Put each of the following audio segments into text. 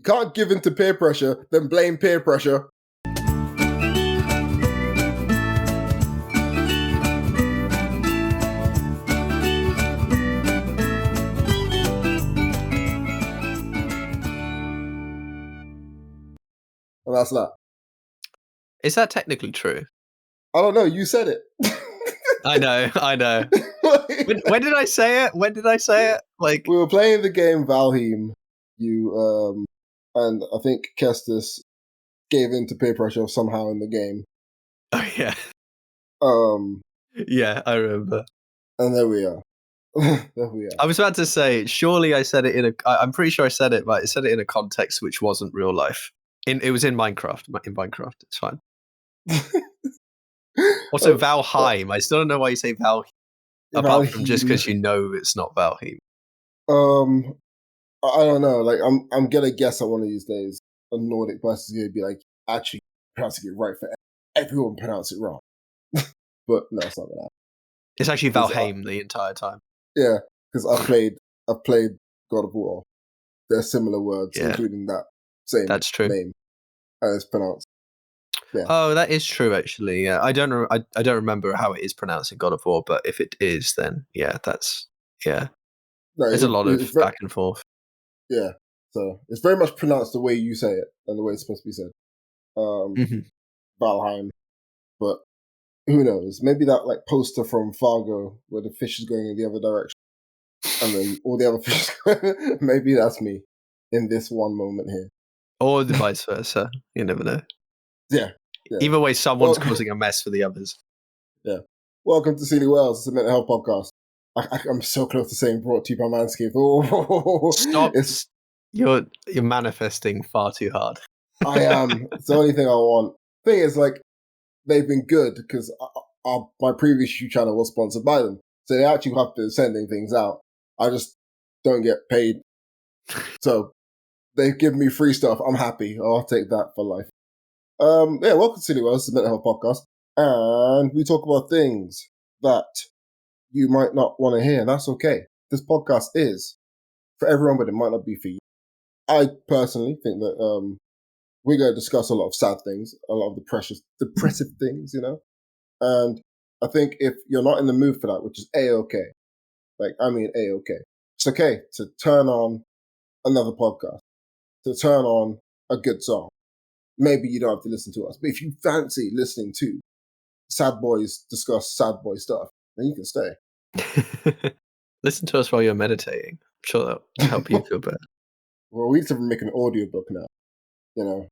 Can't give in to peer pressure, then blame peer pressure. And that's that. Is that technically true? I don't know. You said it. I know. When did I say it? Like, we were playing the game Valheim. You and I think Kestis gave in to peer pressure somehow in the game. Oh yeah. Yeah, I remember. And there we are. There we are. I was about to say, surely I said it in a. I'm pretty sure I said it, but I said it in a context which wasn't real life. It was in Minecraft. It's fine. Also, Valheim. I still don't know why you say Valheim. Apart from just because you know it's not Valheim. I don't know. Like, I'm gonna guess that one of these days a Nordic person is gonna be like, actually pronouncing it right for everyone. Pronounce it wrong. But no, it's not that. It's actually Valheim the entire time. Yeah, because I've played God of War. There are similar words, including that same name, and it's pronounced. Yeah. Oh, that is true. Actually, yeah. I don't remember how it is pronounced in God of War, but if it is, then yeah, that's No, there's a lot of back and forth. Yeah, so it's very much pronounced the way you say it and the way it's supposed to be said. Valheim, but who knows? Maybe that like poster from Fargo where the fish is going in the other direction, and then all the other fish. Maybe that's me in this one moment here, or the vice versa. You never know. Yeah. Either way, someone's causing a mess for the others. Yeah. Welcome to Silly Wells. It's a mental health podcast. I'm so close to saying brought to you by Manscaped. Oh, stop! You're manifesting far too hard. I am. It's the only thing I want. Thing is, like, they've been good because my previous YouTube channel was sponsored by them, so they actually have been sending things out. I just don't get paid, so they give me free stuff. I'm happy. I'll take that for life. Yeah, welcome to Silly Wells. It's a mental health podcast, and we talk about things that you might not want to hear, and that's okay. This podcast is for everyone, but it might not be for you. I personally think that we're going to discuss a lot of sad things, a lot of depressive things, you know? And I think if you're not in the mood for that, which is A-okay, like, I mean A-okay, it's okay to turn on another podcast, to turn on a good song. Maybe you don't have to listen to us, but if you fancy listening to sad boys discuss sad boy stuff, then you can stay. Listen to us while you're meditating. I'm sure that'll help you feel better. Well, we need to make an audiobook now, you know?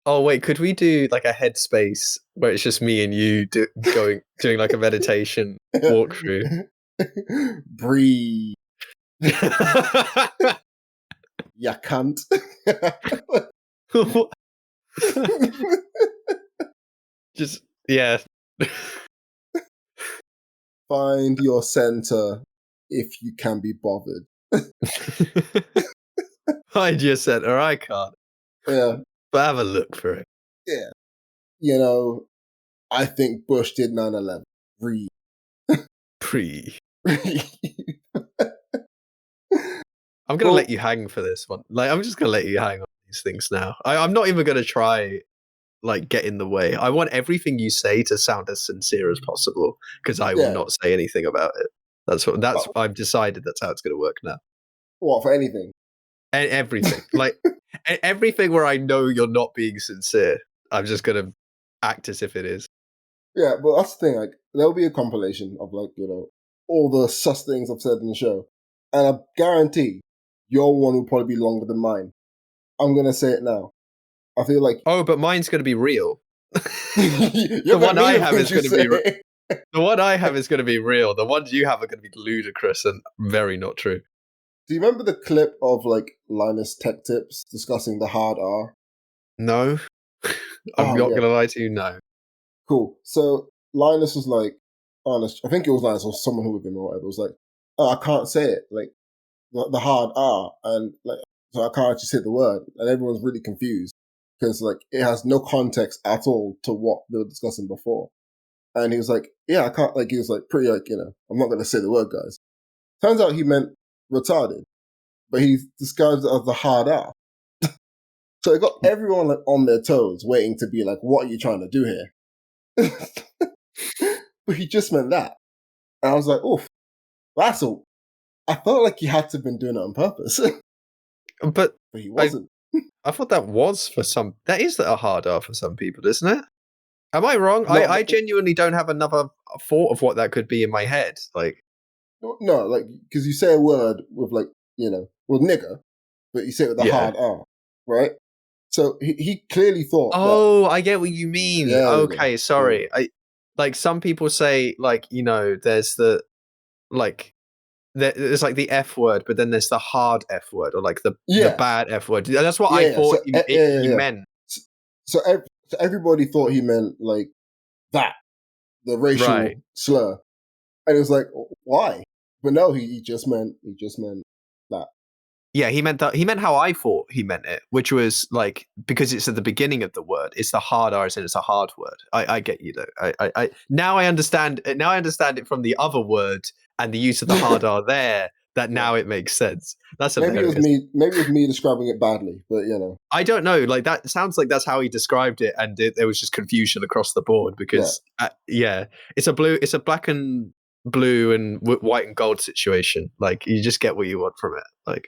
Oh, wait, could we do like a headspace where it's just me and you doing like a meditation walkthrough? Breathe. You cunt. Just, yeah. Find your center if you can be bothered. Find your center, I can't. Yeah. But have a look for it. Yeah. You know, I think Bush did 9/11. Breathe. Breathe. I'm going to let you hang for this one. Like, I'm just going to let you hang on these things now. I'm not even going to try, like, get in the way. I want everything you say to sound as sincere as possible, because I will not say anything about it. I've decided that's how it's going to work now. What, for anything? Everything. Like, everything where I know you're not being sincere, I'm just going to act as if it is. Yeah, but that's the thing. Like, there'll be a compilation of, like, you know, all the sus things I've said in the show. And I guarantee your one will probably be longer than mine. I'm going to say it now. I feel like... Oh, but mine's going to be real. The one I have is going to be real. The one I have is going to be real. The ones you have are going to be ludicrous and very not true. Do you remember the clip of, like, Linus Tech Tips discussing the hard R? No. I'm not going to lie to you, no. Cool. So Linus was like, honest, I think it was Linus or someone who with him or whatever, was like, oh, I can't say it, like, the hard R, and, like, so I can't actually say the word, and everyone's really confused, because, like, it has no context at all to what they were discussing before. And he was like, yeah, I can't, like, he was like, pretty, like, you know, I'm not going to say the word, guys. Turns out he meant retarded, but he describes it as the hard R. So it got everyone like on their toes, waiting to be like, "What are you trying to do here?" But he just meant that, and I was like, "Oh, that's all." I felt like he had to have been doing it on purpose, But but he I wasn't. I thought that was for some. That is a hard R for some people, isn't it? Am I wrong? No, I genuinely don't have another thought of what that could be in my head. Like, no, like because you say a word with like with nigger, but you say it with a yeah. hard R, right? So he clearly thought that. Oh, I get what you mean. Yeah, we go. Okay, There we go. sorry. I like some people say like there's the like there's like the F word, but then there's the hard F word or like the Yeah, bad F word. That's what I yeah. thought So yeah, he yeah. meant. So, so everybody thought he meant like that, the Right. racial slur, and it was like, why? But no, he just meant that. Yeah, he meant that. He meant how I thought he meant it, which was like because it's at the beginning of the word. It's the hard R's and it's a hard word. I get you though. I now I understand. Now I understand it from the other word and the use of the hard R there. That Yeah. now it makes sense. That's Maybe it was hilarious. me. Maybe it was me describing it badly, but I don't know. Like that sounds like that's how he described it, and there was just confusion across the board yeah, because yeah, it's a black and blue and white and gold situation. Like you just get what you want from it. Like.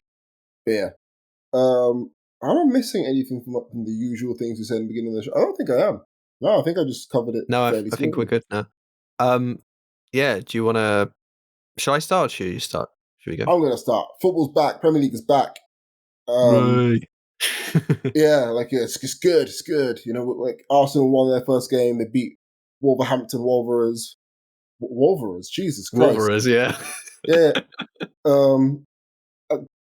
but yeah. Am I missing anything from the usual things we said in the beginning of the show? I don't think I am. No, I think I just covered it No, fairly I think we're smoothly. good now. Yeah. Do you want to? Shall I start? Or should you start? Should we go? I'm gonna start. Football's back. Premier League is back. Right. Yeah, like it's good. It's good. Like Arsenal won their first game. They beat Wolverhampton Wolverers. Wolverers. Jesus Christ. Wolverines, yeah. Yeah.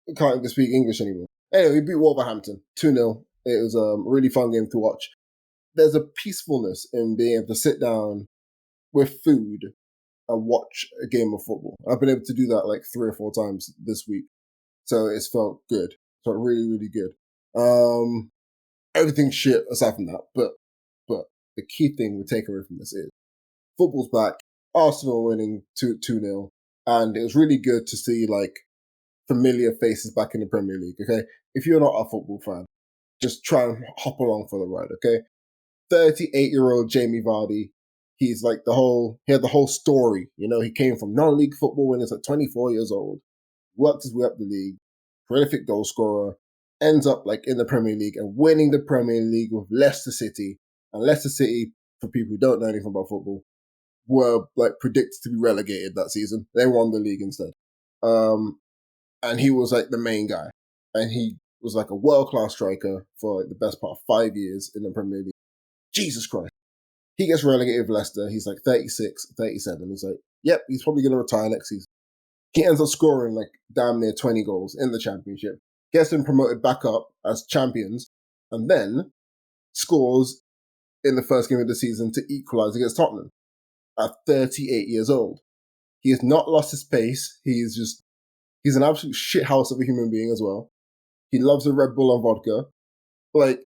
I can't even speak English anymore. Anyway, we beat Wolverhampton 2-0. It was a really fun game to watch. There's a peacefulness in being able to sit down with food and watch a game of football. I've been able to do that like 3 or 4 times this week. So it's felt good. Felt really, really good. Everything's shit aside from that. But the key thing we take away from this is football's back. Arsenal winning 2-0. And it was really good to see like familiar faces back in the Premier League, okay? If you're not a football fan, just try and hop along for the ride, okay? 38-year-old Jamie Vardy, he's like he had the whole story. He came from non-league football when he was like 24 years old, worked his way up the league, prolific goal scorer, ends up like in the Premier League and winning the Premier League with Leicester City. And Leicester City, for people who don't know anything about football, were like predicted to be relegated that season. They won the league instead. And he was like the main guy. And he was like a world-class striker for like the best part of 5 years in the Premier League. Jesus Christ. He gets relegated with Leicester. He's like 36, 37. He's like, yep, he's probably going to retire next season. He ends up scoring like damn near 20 goals in the championship, gets him promoted back up as champions, and then scores in the first game of the season to equalise against Tottenham at 38 years old. He has not lost his pace. He's an absolute shithouse of a human being as well. He loves a Red Bull and vodka. Like,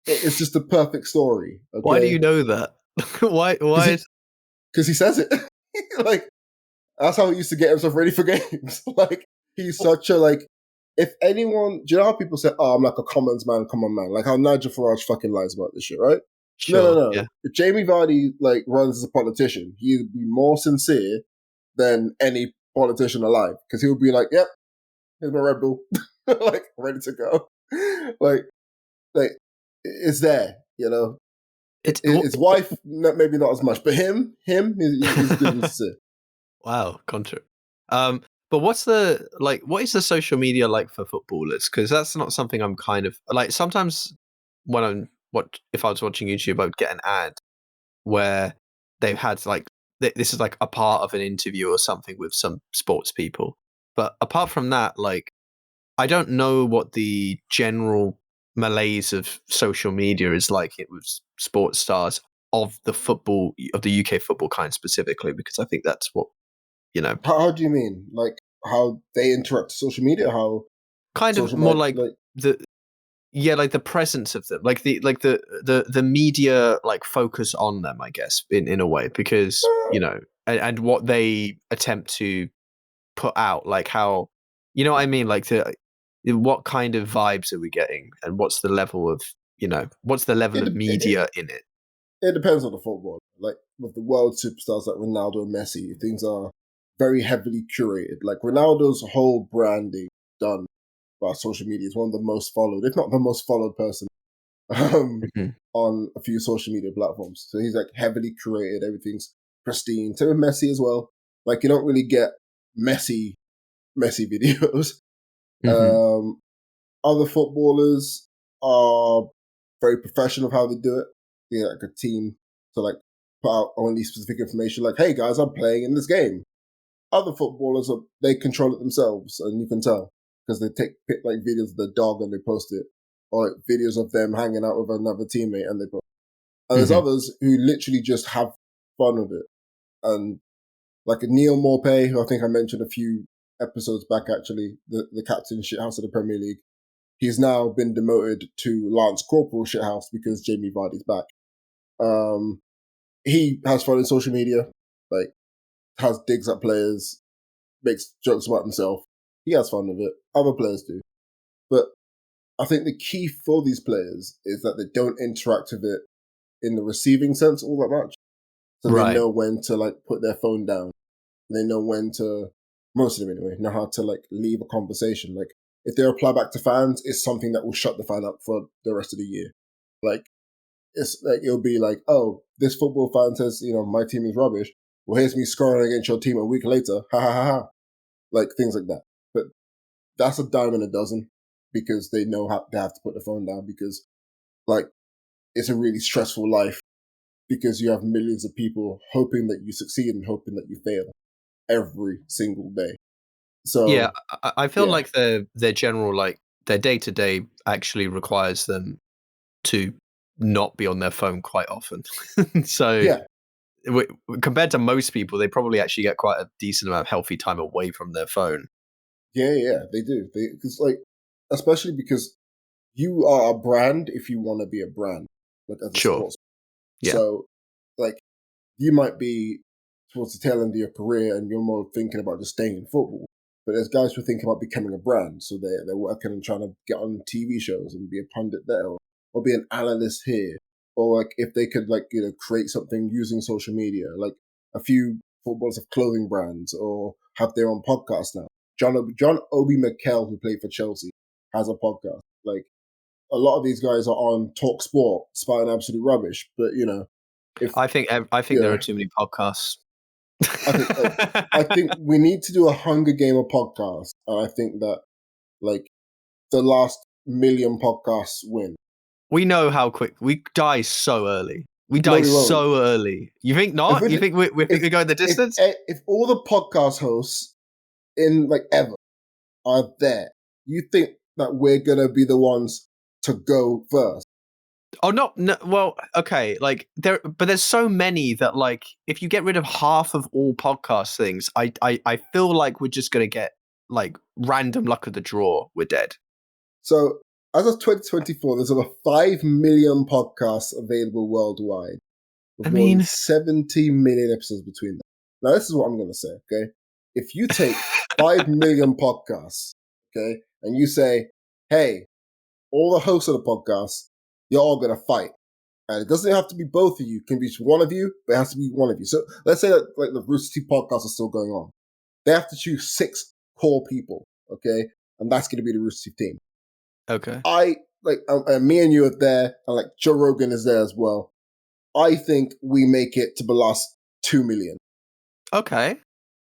it's just a perfect story, Why do okay? you know that? Why? Why? Because he says it. Like, that's how he used to get himself ready for games. Like, he's such a, like, if anyone, do you know how people say, oh, I'm like a common man? Like how Nigel Farage fucking lies about this shit, right? No, no, Sure. no. Yeah. If Jamie Vardy, like, runs as a politician, he'd be more sincere than any politician alive. Because he would be like, yep, here's my Red Bull. Like, ready to go. Like, it's there, It's His wife, maybe not as much, but he's good and sincere. wow. Contra. But what is the social media like for footballers? Because that's not something I'm kind of like. Sometimes when if I was watching YouTube, I would get an ad where they've had like this is like a part of an interview or something with some sports people. But apart from that, like I don't know what the general malaise of social media is like it with sports stars of the UK football kind specifically, because I think that's what you know, How do you mean? Like how they interact with social media? How kind of social more media? like the like the presence of them, like the media like focus on them, I guess, in a way, because and what they attempt to put out, like how what I mean, like what kind of vibes are we getting, and what's the level of It, media in it? it depends on the football. Like with the world superstars like Ronaldo and Messi, things are very heavily curated. Like Ronaldo's whole branding done by social media is one of the most followed, if not the most followed person Mhm. on a few social media platforms. So he's like heavily curated. Everything's pristine. Same with Messi as well. Like you don't really get messy videos. Mhm. Um, Other footballers are very professional of how they do it. They're like a team to like put out only specific information, like, "Hey guys, I'm playing in this game." Other footballers they control it themselves, and you can tell because they pick like videos of the dog and they post it, or like, videos of them hanging out with another teammate and they post. And there's Mhm. others who literally just have fun with it, and like a Neil Maupay, who I think I mentioned a few episodes back, actually, the captain shithouse of the Premier League. He's now been demoted to Lance Corporal shithouse because Jamie Vardy's back. Um, he has fun in social media, like has digs at players, makes jokes about himself. He has fun with it. Other players do, but I think the key for these players is that they don't interact with it in the receiving sense all that much. So they Right. know when to like put their phone down. They know when to, most of them anyway, know how to like leave a conversation. Like if they reply back to fans, it's something that will shut the fan up for the rest of the year. Like it's like it'll be like, oh, this football fan says, my team is rubbish. Well, here's me scoring against your team a week later. Ha ha ha ha. Like things like that. But that's a dime in a dozen because they know how they have to put the phone down because like it's a really stressful life because you have millions of people hoping that you succeed and hoping that you fail every single day. Yeah, So I feel yeah, like their general their day to day actually requires them to not be on their phone quite often. So yeah, compared to most people, they probably actually get quite a decent amount of healthy time away from their phone. yeah, they do. Because like, especially because you are a brand if you want to be a brand, like as a Sure. sports. Yeah. So like, you might be towards the tail end of your career and you're more thinking about just staying in football. But there's guys who are thinking about becoming a brand, so they're working and trying to get on TV shows and be a pundit there, or be an analyst here, or like if they could like create something using social media. Like a few footballers have clothing brands or have their own podcast now. John Obi Mikel, who played for Chelsea, has a podcast. Like a lot of these guys are on Talk Sport, spouting absolute rubbish. But if I think there are yeah, too many podcasts. I think I think we need to do a Hunger Game of podcasts, and I think that like the last million podcasts win. We know how quick we die so early. We No, die they won't. so early. You think If not? we You did- think we think if we're going the if distance? if all the podcast hosts in like ever are there, you think that we're gonna be the ones to go first? Oh no, well, okay, but there's so many that if you get rid of half of all podcast things, I feel like we're just gonna get random luck of the draw. We're dead. So as of 2024, there's over 5 million podcasts available worldwide, with I more than mean, 70 million episodes between them. Now, this is what I'm going to say, okay? If you take 5 million podcasts, okay, and you say, hey, all the hosts of the podcast, you're all going to fight. And it doesn't have to be both of you. It can be just one of you, but it has to be one of you. So let's say that like the Rooster Teeth podcast is still going on. They have to choose 6 core people, okay? And that's going to be the Rooster Teeth team. okay, I, like, and me and you are there, and like Joe Rogan is there as well. I think we make it to the last 2 million. okay.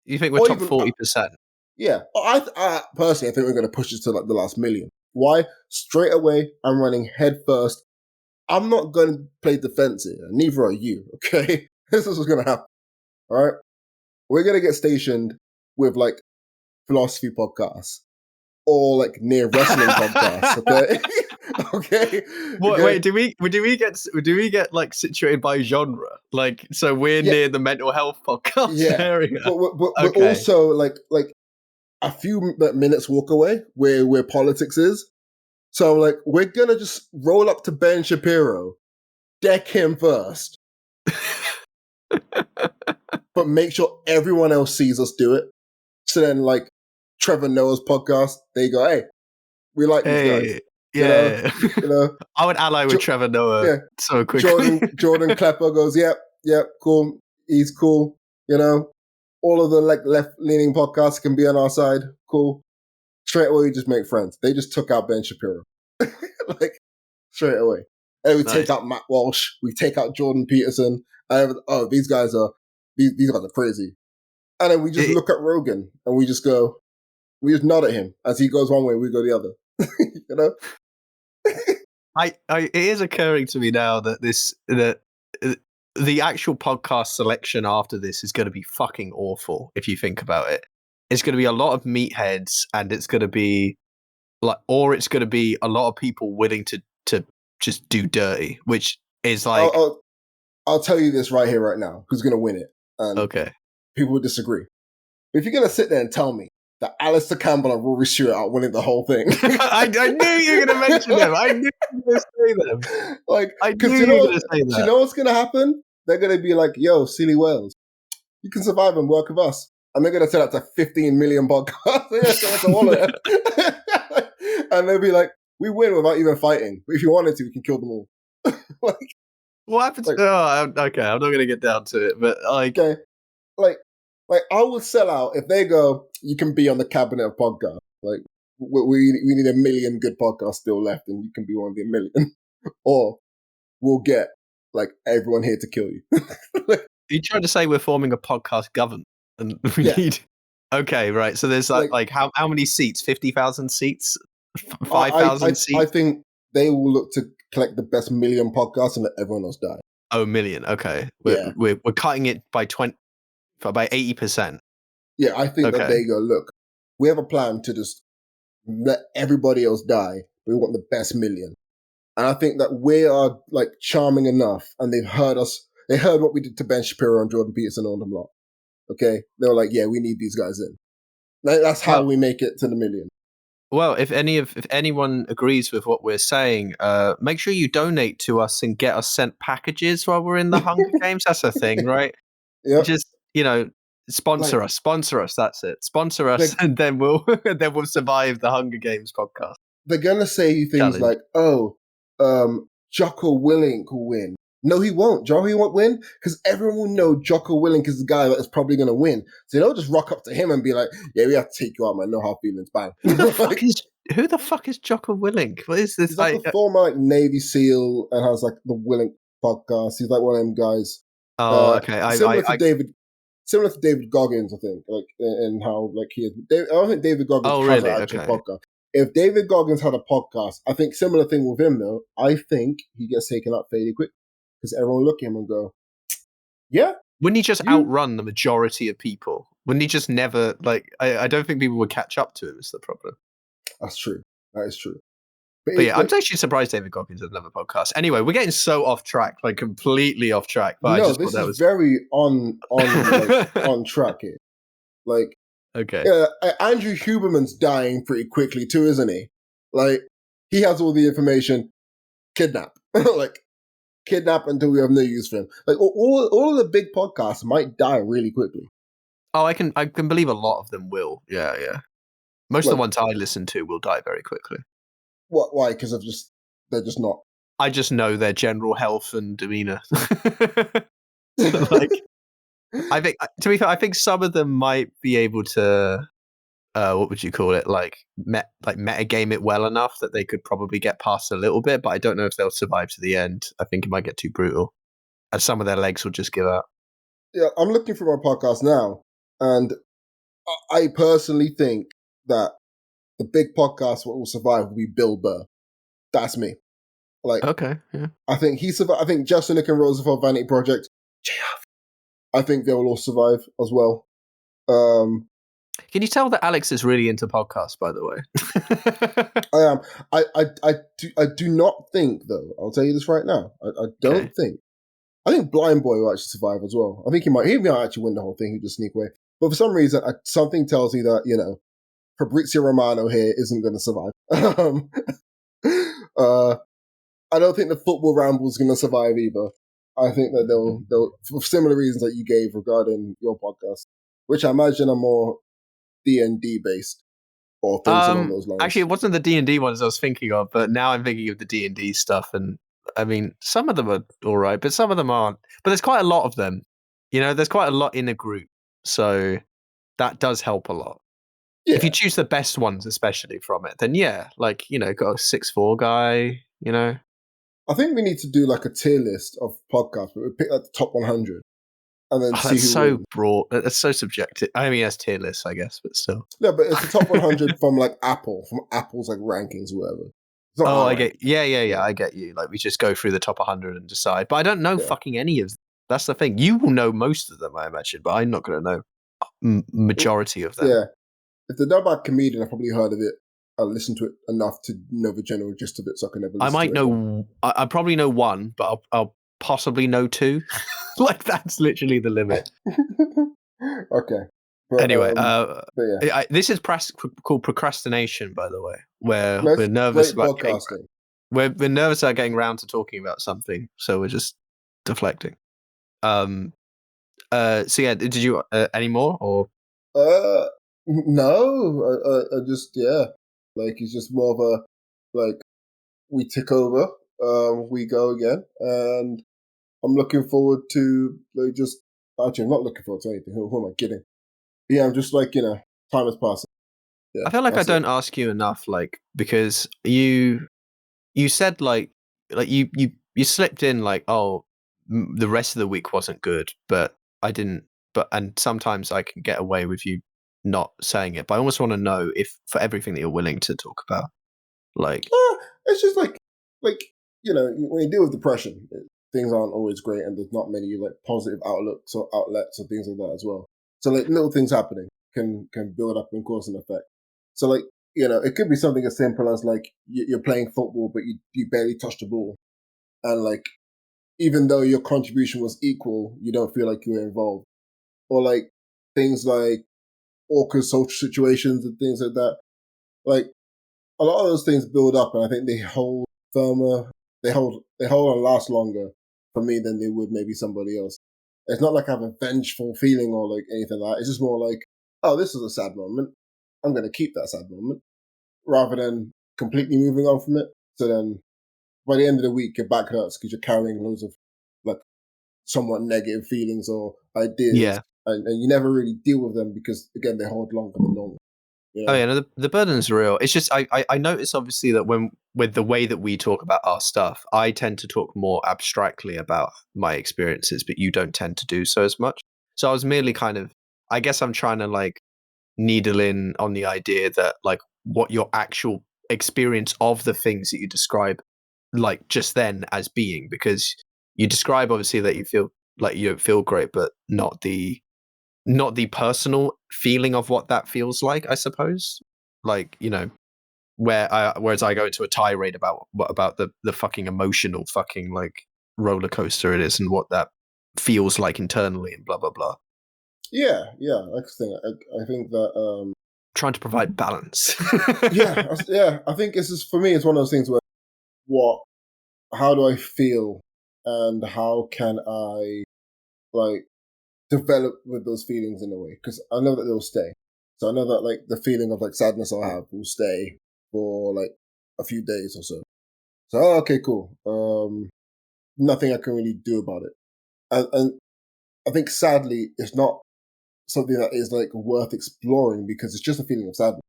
You think we're Or top even 40%? yeah, I personally, I think we're going to push it to like the last million. Why? Straight away, I'm running head first. I'm not going to play defensive, and neither are you. Okay, this is what's going to happen. All right, we're going to get stationed with like philosophy podcasts or like near wrestling podcasts. Okay, okay, What? okay. Wait, do we get situated by genre? So we're Yeah, near the mental health podcast yeah, area. but we're Okay. also like a few minutes walk away where politics is. So like we're gonna just roll up to Ben Shapiro, deck him first, but make sure everyone else sees us do it. So then like Trevor Noah's podcast, they go, hey, We like these guys. Hey, You know, yeah. you know. I would ally with Trevor Noah Yeah, so quickly. Jordan Klepper goes, yep, cool. He's cool. You know, all of the like left leaning podcasts can be on our side. Cool. Straight away, we just make friends. They just took out Ben Shapiro, like straight away. And we take Nice. out Matt Walsh. We take out Jordan Peterson. Oh, these guys are crazy. And then we just look at Rogan and we just go, we just nod at him as he goes one way, we go the other. You know. It is occurring to me now that the actual podcast selection after this is going to be fucking awful if you think about it. It's going to be a lot of meatheads, and it's going to be it's going to be a lot of people willing to just do dirty, which is like. I'll tell you this right here, right now. Who's going to win it? And okay. People would disagree. But if you're going to sit there and tell me that Alistair Campbell and Rory Stewart are winning the whole thing. I knew you were going to mention them. I knew you were going to say them. I knew you were going to say that. You know what's going to happen? They're going to be like, yo, Silly Wales, you can survive and work with us. And they're going to say that to 15 million podcasts. And they'll be like, we win without even fighting. But if you wanted to, we can kill them all. What happens? Okay, I'm not going to get down to it. But okay. Like I will sell out if they go, you can be on the cabinet of podcasts. Like we need 1 million good podcasts still left, and you can be one of the 1 million. Or we'll get like everyone here to kill you. You trying to say we're forming a podcast government, and we need? Okay, right. So there's like how many seats? 50,000 seats? 5,000 seats? I think they will look to collect the best 1 million podcasts and let everyone else die. Oh, 1 million. Okay, we're cutting it by 80%. Yeah, I think that they go, look, we have a plan to just let everybody else die. We want the best 1 million. And I think that we are like charming enough, and they've heard us. They heard what we did to Ben Shapiro and Jordan Peterson on them lot. Okay, they were like, yeah, we need these guys in. That's how we make it to the 1 million. Well, if anyone agrees with what we're saying, make sure you donate to us and get us sent packages while we're in the Hunger Games. That's a thing, right? Yeah. Just sponsor us. That's it. Sponsor us, and then we'll survive the Hunger Games podcast. They're gonna say things like, "Oh, Jocko Willink will win." No, he won't. He won't win because everyone will know Jocko Willink is the guy that is probably gonna win. So they'll just rock up to him and be like, "Yeah, we have to take you out, man. No hard feelings, bang." Who the fuck is Jocko Willink? What is this? He's like a former Navy SEAL and has like the Willink podcast. He's like one of them guys. Oh, okay. Similar to David Goggins, I think, like, and how like he is. I don't think David Goggins has an actual podcast. If David Goggins had a podcast, I think similar thing with him though. I think he gets taken out fairly quick because everyone look at him and go, "Yeah." Wouldn't he just outrun the majority of people? Wouldn't he just never I don't think people would catch up to him. Is the problem? That's true. That is true. But yeah, I'm actually surprised David Goggins has another podcast. Anyway, we're getting so off track, like completely off track. But no, this is very on track here. Like, okay, yeah, Andrew Huberman's dying pretty quickly too, isn't he? Like, he has all the information. Kidnap, kidnap until we have no use for him. Like, all of the big podcasts might die really quickly. Oh, I can believe a lot of them will. Yeah. Most of the ones I listen to will die very quickly. What? Why? Because they're just not. I just know their general health and demeanor. Like, I think, to be fair, I think some of them might be able to, what would you call it? Like metagame it well enough that they could probably get past a little bit, but I don't know if they'll survive to the end. I think it might get too brutal, and some of their legs will just give out. Yeah, I'm looking for my podcast now, and I personally think that the big podcast what will survive will be Bill Burr. That's me. Like, okay, yeah. I think he survived. I think Justin and Roosevelt Vanity Project. I think they will all survive as well. Can you tell that Alex is really into podcasts? By the way, I am. I do not think though. I'll tell you this right now. I don't think. I think Blind Boy will actually survive as well. I think he might actually win the whole thing. He'll just sneak away. But for some reason, something tells me that Fabrizio Romano here isn't going to survive. I don't think the football ramble is going to survive either. I think that they'll for similar reasons that you gave regarding your podcast, which I imagine are more D&D based or things along those Actually, lines. it wasn't the D&D ones I was thinking of, but now I'm thinking of the D&D stuff, and I mean, some of them are all right, but some of them aren't. But there's quite a lot of them. There's quite a lot in a group, so that does help a lot. If you Yeah, choose the best ones, especially from it, then yeah, got a 6'4" guy. I think we need to do like a tier list of podcasts, but we pick like the top 100 and then Oh, see that's who so wins. broad. That's so subjective. I mean, that's tier lists, I guess, but still. No, but it's the top 100 from like from Apple's like rankings or whatever. It's not Oh, our I rank. get. Yeah. I get you. Like we just go through the top 100 and decide. But I don't know Yeah. fucking any of them. That's the thing. You will know most of them, I imagine, but I'm not going to know majority of them. Yeah. If they're done by a comedian, I've probably heard of it. I'll listen to it enough to know the general gist of it, so I can never I listen to might it again. know. I probably know one, but I'll possibly know two. Like that's literally the limit. Okay, but Anyway, yeah, this is called procrastination, by the way, where that's we're nervous great about getting podcasting. we're nervous about getting around to talking about something, so we're just deflecting. Um. So yeah, did you any more or? No, I just like it's just more of a like we tick over, we go again, and I'm looking forward to like just actually I'm not looking forward to anything. Who am I kidding? Yeah, I'm just like time is passing. I Yeah, feel like I that's it. don't ask you enough, like because you said like you slipped in like the rest of the week wasn't good, but I didn't. But and sometimes I can get away with you not saying it, but I almost want to know if for everything that you're willing to talk about, like It's just like when you deal with depression, things aren't always great, and there's not many like positive outlooks or outlets or things like that as well. So like little things happening can build up and cause an effect. So like it could be something as simple as like you're playing football, but you barely touch the ball, and like even though your contribution was equal, you don't feel like you were involved, or like things like awkward social situations and things like that. Like a lot of those things build up, and I think they hold firmer. They hold and last longer for me than they would maybe somebody else. It's not like I have a vengeful feeling or like anything like that. It's just more like, oh, this is a sad moment. I'm going to keep that sad moment rather than completely moving on from it. So then by the end of the week, your back hurts because you're carrying loads of like somewhat negative feelings or ideas, yeah. and you never really deal with them because again they hold longer than normal. You Oh know? yeah, no, the burden's real. It's just I notice obviously that when with the way that we talk about our stuff, I tend to talk more abstractly about my experiences, but you don't tend to do so as much. So I was merely kind of I guess I'm trying to like needle in on the idea that like what your actual experience of the things that you describe like just then as being, because you describe obviously that you feel like you don't feel great, but not the personal feeling of what that feels like, I suppose. Like, whereas I go into a tirade about the fucking emotional fucking like roller coaster it is and what that feels like internally and blah blah blah. Yeah. Like I think that Trying to provide balance. yeah. I think it's just for me. It's one of those things where what, how do I feel, and how can I like develop with those feelings in a way? Because I know that they'll stay. So I know that like the feeling of like sadness I'll have will stay for like a few days or so. So okay, cool. Nothing I can really do about it, and I think sadly it's not something that is like worth exploring because it's just a feeling of sadness.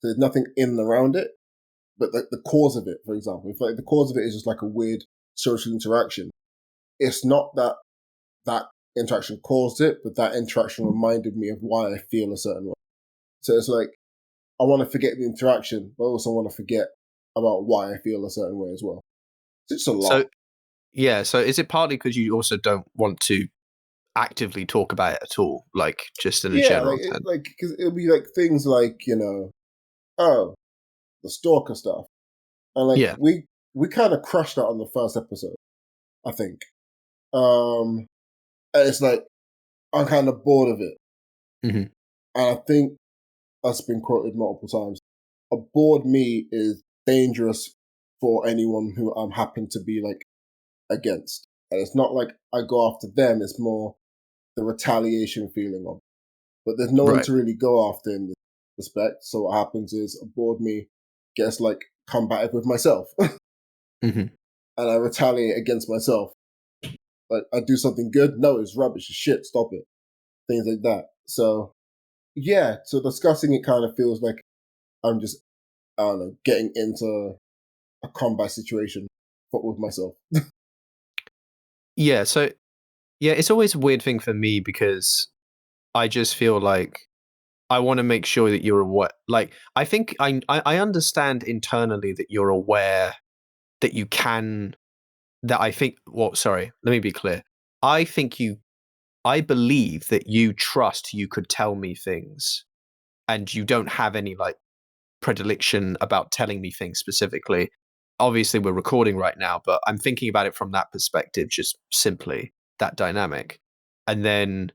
There's nothing in and around it. But the cause of it, for example, if like the cause of it is just like a weird social interaction, it's not that that interaction caused it, but that interaction reminded me of why I feel a certain way. So it's like I want to forget the interaction, but I also want to forget about why I feel a certain way as well. It's a So lot. yeah, so is it partly because you also don't want to actively talk about it at all, like just in a Yeah, general sense? like because it'll be like things like oh, the stalker stuff, and like Yeah. we kind of crushed that on the first episode, I think. Um, and it's like I'm kind of bored of it. Hmm. And I think that's been quoted multiple times. A bored me is dangerous for anyone who I'm happen to be like against. And it's not like I go after them, it's more the retaliation feeling of it. But there's no one Right. to really go after in this. respect. So what happens is a board me gets like combative with myself, Hmm. and I retaliate against myself. Like I do something good, no, it's rubbish, it's shit, stop it, things like that. So yeah, so discussing it kind of feels like I'm just, I don't know, getting into a combat situation with myself. Yeah. So yeah, it's always a weird thing for me because I just feel like I want to make sure that you're aware. Like, I think I understand internally that you're aware that you can. That I think. Well, sorry. Let me be clear. I think you. I believe that you trust you could tell me things, and you don't have any like predilection about telling me things specifically. Obviously, we're recording right now, but I'm thinking about it from that perspective, just simply that dynamic. And then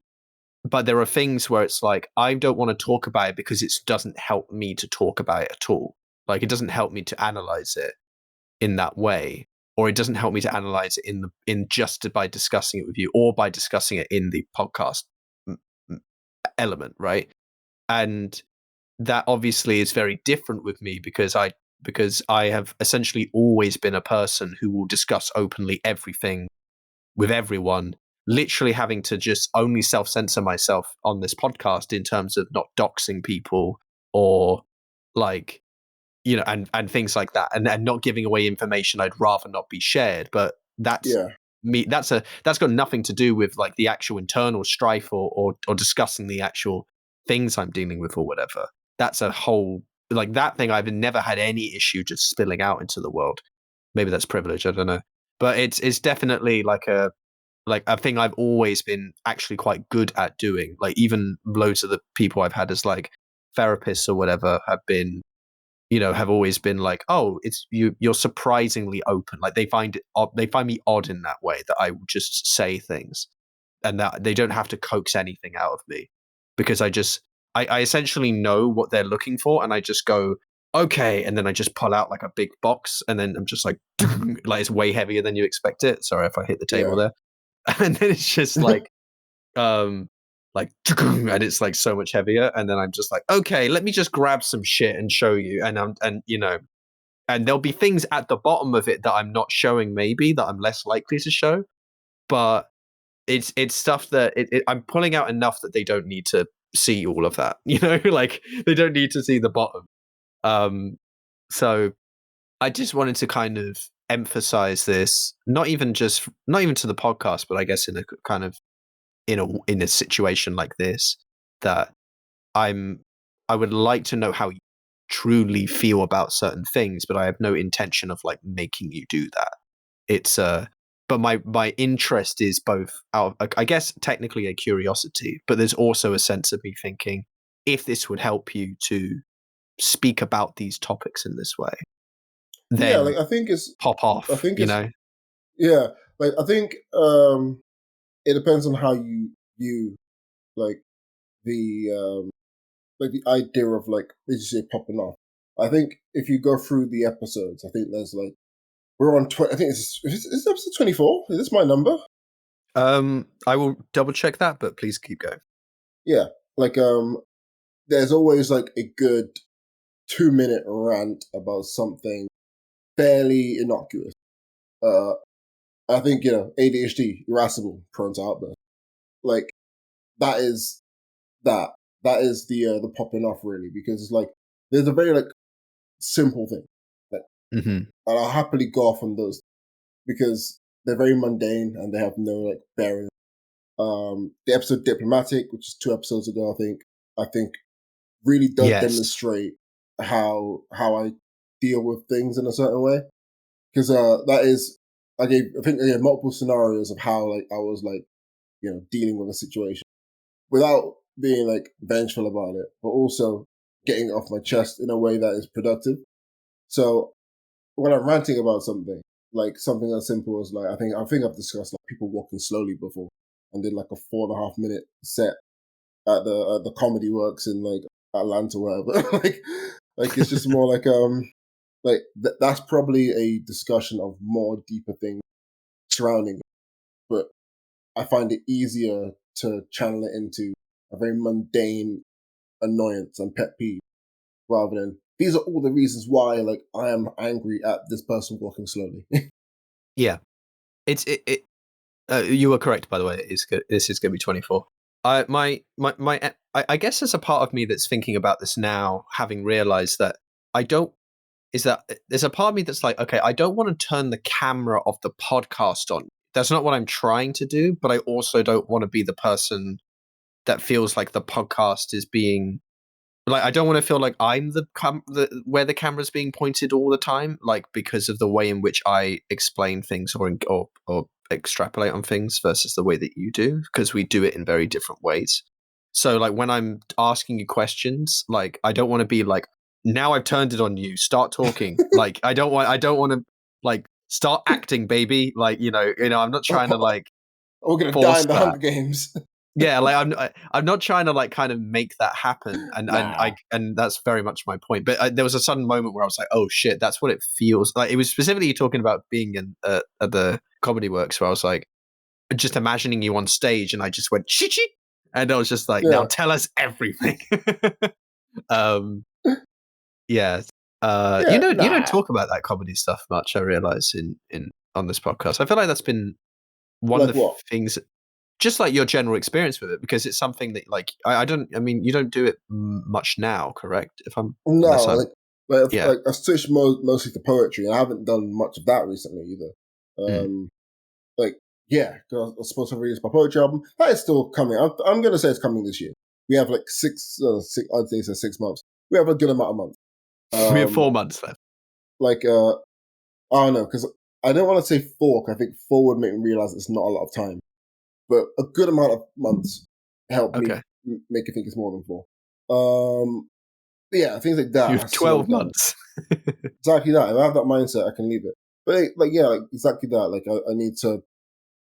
but there are things where it's like I don't want to talk about it because it doesn't help me to talk about it at all. Like it doesn't help me to analyze it in that way, or it doesn't help me to analyze it in just by discussing it with you or by discussing it in the podcast m- element, right? And that obviously is very different with me because I have essentially always been a person who will discuss openly everything with everyone, literally having to just only self censor myself on this podcast in terms of not doxing people or like, and things like that, and not giving away information I'd rather not be shared. But that's Yeah, me. That's got nothing to do with like the actual internal strife or discussing the actual things I'm dealing with or whatever. That's a whole like that thing I've never had any issue just spilling out into the world. Maybe that's privilege. I don't know, but it's definitely like a thing I've always been actually quite good at doing. Like even loads of the people I've had as like therapists or whatever have been, have always been like, oh, you're surprisingly open. Like they find it odd, they find me odd in that way that I will just say things and that they don't have to coax anything out of me because I essentially know what they're looking for and I just go, okay, and then I just pull out like a big box and then I'm just like like it's way heavier than you expect it. Sorry if I hit the table yeah, there. And then it's just um like and it's like so much heavier and then I'm just like, okay, let me just grab some shit and show you. And there'll be things at the bottom of it that I'm not showing, maybe that I'm less likely to show, but it's stuff that I'm pulling out enough that they don't need to see all of that. Like they don't need to see the bottom. um so I just wanted to kind of emphasize this, not even to the podcast, but I guess in a kind of in a situation like this, that I'm I would like to know how you truly feel about certain things, but I have no intention of like making you do that. It's but my interest is both out of, I guess technically a curiosity, but there's also a sense of me thinking if this would help you to speak about these topics in this way, yeah. then Like pop I off, think it's, yeah. Like I think it depends on how you view like the like the idea of like as you say popping off. I think if you go through the episodes, I think there's like we're on. I think is this episode 24. Is this my number? I will double check that, but please keep going. Yeah. Like there's always like a good 2 minute rant about something fairly innocuous. Uh, I think ADHD, irascible, prone to outburst. Like that is that. That is the popping off really because it's like there's a very like simple thing. Like, Hmm. and I'll happily go off on those because they're very mundane and they have no like bearing. The episode Diplomatic, which is 2 episodes ago, I think really does Yes. demonstrate how I deal with things in a certain way. Because I gave multiple scenarios of how like I was like, dealing with a situation without being like vengeful about it, but also getting it off my chest in a way that is productive. So when I'm ranting about something, like something as simple as like I think I've discussed like people walking slowly before and did like a 4.5 minute set at the Comedy Works in like Atlanta, or whatever. like it's just more like that's probably a discussion of more deeper things surrounding it. But I find it easier to channel it into a very mundane annoyance and pet peeve rather than these are all the reasons why like I am angry at this person walking slowly. Yeah, it's it. You were correct, by the way. This is going to be 24. I guess there's a part of me that's thinking about this now, having realized that I don't. Is that there's a part of me that's like, okay, I don't want to turn the camera of the podcast on. That's not what I'm trying to do, but I also don't want to be the person that feels like the podcast is being like, I don't want to feel like I'm the where the camera's being pointed all the time, like because of the way in which I explain things or extrapolate on things versus the way that you do, because we do it in very different ways. So like when I'm asking you questions, like I don't want to be like, now I've turned it on you, start talking. Like I don't want to like start acting, baby. Like I'm not trying to like We're gonna die force in the that. Hunger Games. Yeah, like I'm not trying to like kind of make that happen, Nah. and that's very much my point. But there was a sudden moment where I was like, oh shit, that's what it feels like. It was specifically talking about being in at the Comedy Works, where I was like, just imagining you on stage, and I just went chichi, and I was just like, now Yeah. tell us everything. um, yeah, Yeah. you don't Nah. talk about that comedy stuff much. I realize in on this podcast, I feel like that's been one of Like the what? things, just like your general experience with it, because it's something that like I mean you don't do it much now, correct? If I'm No, unless I'm yeah. like I switched mostly to poetry, and I haven't done much of that recently either. Mm. Like yeah, 'cause I was supposed to release my poetry album. That is still coming. I'm gonna say it's coming this year. We have like six. I'd say so 6 months. We have a good amount of months. We have Um, 4 months left. like I don't know because I don't want to say four. 'Cause I think four would make me realize it's not a lot of time, but a good amount of months help me Okay, make you think it's more than four. Yeah, things like you that. I have slow 12 down. months. Exactly that. If I have that mindset, I can leave it. But like yeah, like exactly that. Like I need to.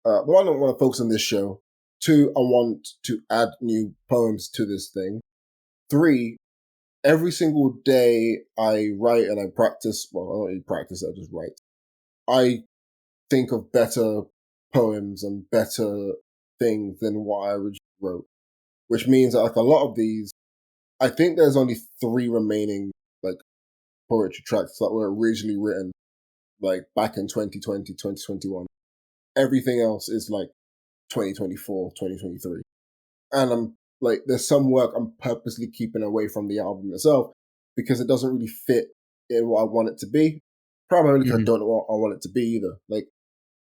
One, I don't want to focus on this show. Two, I want to add new poems to this thing. Three, every single day I write and I practice. Well, I don't really practice. I just write. I think of better poems and better things than what I originally wrote. Which means that like a lot of these, I think there's only three remaining like poetry tracks that were originally written like back in 2020, 2021. Everything else is like 2024, 2023. And I'm like, there's some work I'm purposely keeping away from the album itself because it doesn't really fit in what I want it to be. Primarily because I Mhm. don't know what I want it to be either. Like,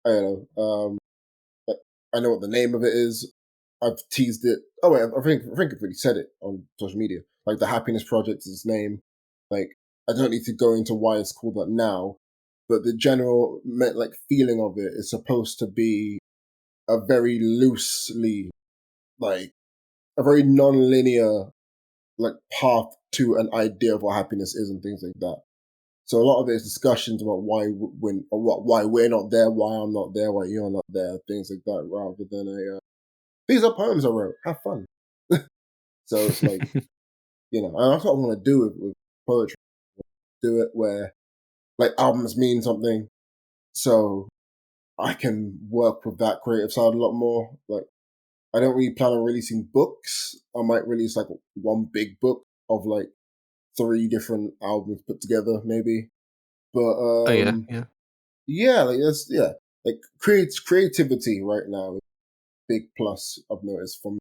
I don't know. Like, I know what the name of it is. I've teased it. Oh wait, I think I've already said it on social media. Like the Happiness Project is its name. Like I don't need to go into why it's called that now, but the general like feeling of it is supposed to be a very loosely like a very non-linear like path to an idea of what happiness is and things like that. So a lot of it is discussions about why we're not there, why I'm not there, why you're not there, things like that, rather than these are poems I wrote. Have fun. So it's like and that's what I want to do with poetry. Do it where like albums mean something, so I can work with that creative side a lot more. Like I don't really plan on releasing books. I might release like one big book of like three different albums put together, maybe. But Oh yeah, yeah. yeah, like that's yeah, like creativity right now is a big plus I've noticed from.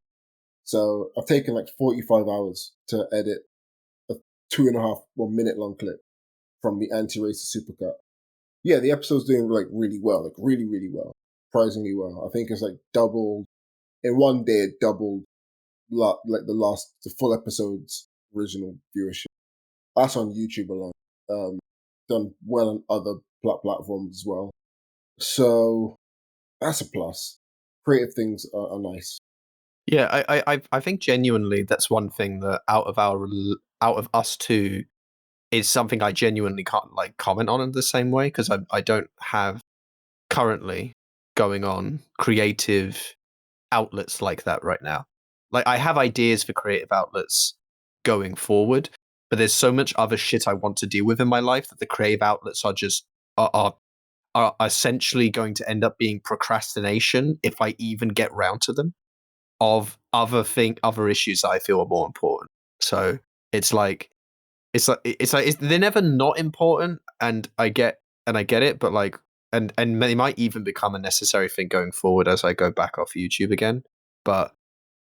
So I've taken like 45 hours to edit a 2.5 minute long clip from the anti-racist supercut. Yeah, the episode's doing like really well, like really really well, surprisingly well. I think it's like doubled in one day. It doubled like the full episode's original viewership. That's on YouTube alone. Um, done well on other platforms as well. So that's a plus. Creative things are nice. Yeah, I think genuinely that's one thing that out of us two is something I genuinely can't like comment on in the same way, because I don't have currently going on creative outlets like that right now. Like I have ideas for creative outlets going forward, but there's so much other shit I want to deal with in my life that the creative outlets are just are essentially going to end up being procrastination if I even get round to them, of other issues that I feel are more important. So it's like they're never not important, and I get it, but like, and they might even become a necessary thing going forward as I go back off YouTube again. But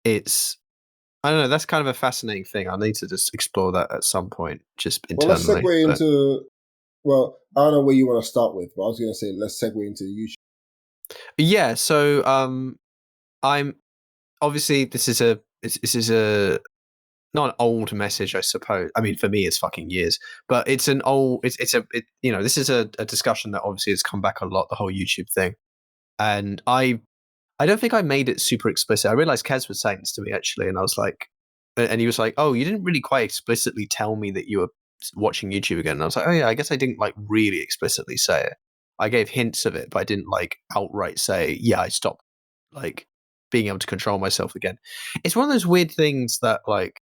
it's, I don't know, that's kind of a fascinating thing. I'll need to just explore that at some point, just Well, let's internally. segue But into. Well, I don't know where you want to start with, but I was going to say let's segue into YouTube. yeah, so I'm obviously this is a not an old message, I suppose. I mean, for me, it's fucking years, but it's an old. This is a discussion that obviously has come back a lot. The whole YouTube thing, and I don't think I made it super explicit. I realized Kez was saying this to me actually, and I was like, and he was like, "Oh, you didn't really quite explicitly tell me that you were watching YouTube again." And I was like, "Oh yeah, I guess I didn't like really explicitly say it. I gave hints of it, but I didn't like outright say, yeah, I stopped like being able to control myself again." It's one of those weird things that like,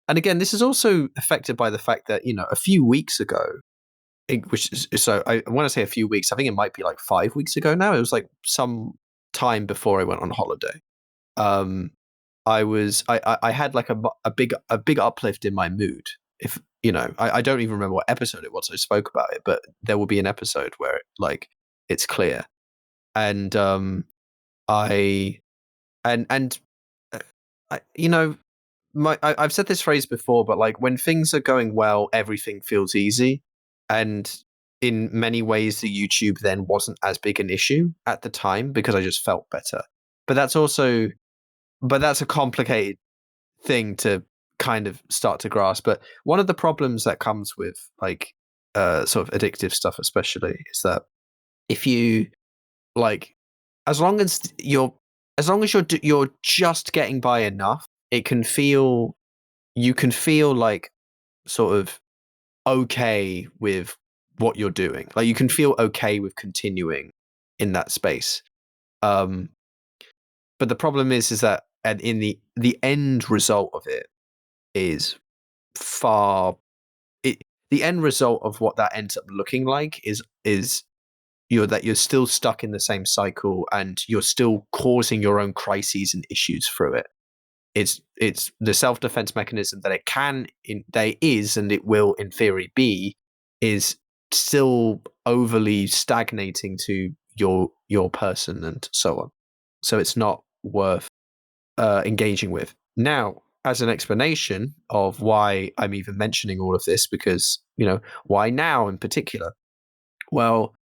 and again, this is also affected by the fact that a few weeks ago, so I want to say a few weeks. I think it might be like 5 weeks ago now. It was like some time before I went on holiday. Um, I had like a big uplift in my mood. If I don't even remember what episode it was I spoke about it, but there will be an episode where it's clear. And I and I, I've said this phrase before, but like when things are going well, everything feels easy. And in many ways, the YouTube then wasn't as big an issue at the time because I just felt better. But that's a complicated thing to kind of start to grasp. But one of the problems that comes with like sort of addictive stuff, especially, is that if you like, as long as you're just getting by enough, you can feel like sort of okay with what you're doing. Like you can feel okay with continuing in that space. Um, but the problem is that and in the end result of it is far it the end result of what that ends up looking like is you're still stuck in the same cycle and you're still causing your own crises and issues through it. It's the self-defense mechanism that there is and it will in theory be is still overly stagnating to your person and so on. So it's not worth engaging with. Now, as an explanation of why I'm even mentioning all of this, because, why now in particular? Well,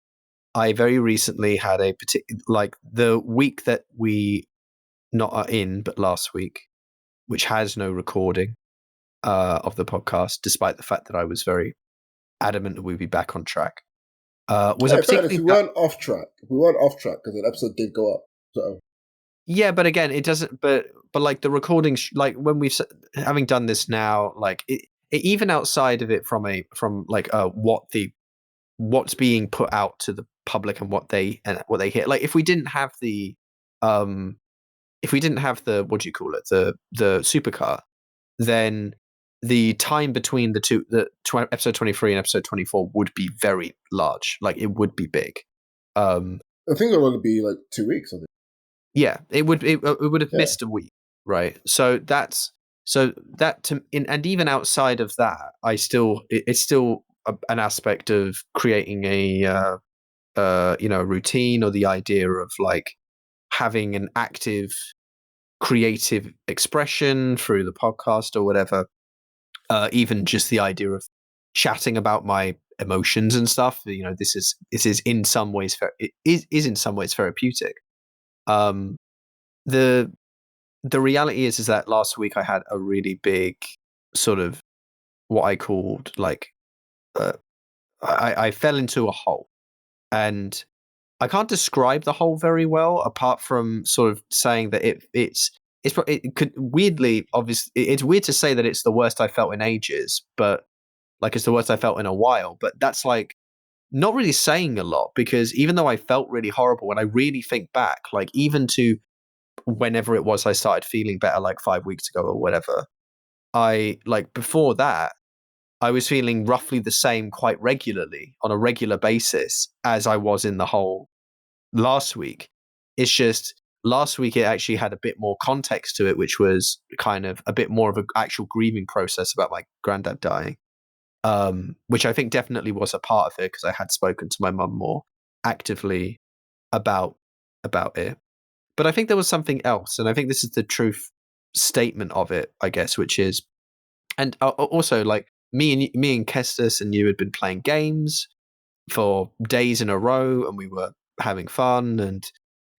I very recently had like the week that we not are in, but last week, which has no recording of the podcast, despite the fact that I was very adamant that we'd be back on track. Was a Hey, fairness, particularly we weren't off track. We weren't off track because an episode did go up. So yeah, but again, it doesn't. But like the recording, like when having done this now, like even outside of it from like what's being put out to the public and what they hear. Like if we didn't have the um what do you call it, the supercar, then the time between episode 23 and episode 24 would be very large. Like it would be big. I think it'll only be like 2 weeks. I think. Yeah, it would have Yeah. missed a week, right? And even outside of that, it's still an aspect of creating a routine, or the idea of like having an active creative expression through the podcast or whatever. Even just the idea of chatting about my emotions and stuff. This is in some ways it is in some ways therapeutic. Um, the the reality is that last week I had a really big sort of what I called like I fell into a hole, and I can't describe the hole very well apart from sort of saying that it could weirdly obviously it's weird to say that it's the worst I felt in ages, but like it's the worst I felt in a while. But that's like not really saying a lot, because even though I felt really horrible, when I really think back, like even to whenever it was I started feeling better, like 5 weeks ago or whatever, I like before that, I was feeling roughly the same quite regularly on a regular basis as I was in the hole last week. It's just last week it actually had a bit more context to it, which was kind of a bit more of an actual grieving process about my granddad dying. which I think definitely was a part of it because I had spoken to my mum more actively about it. But I think there was something else, and I think this is the truth statement of it, I guess, which is, and also like me and Kestis and you had been playing games for days in a row, and we were having fun. And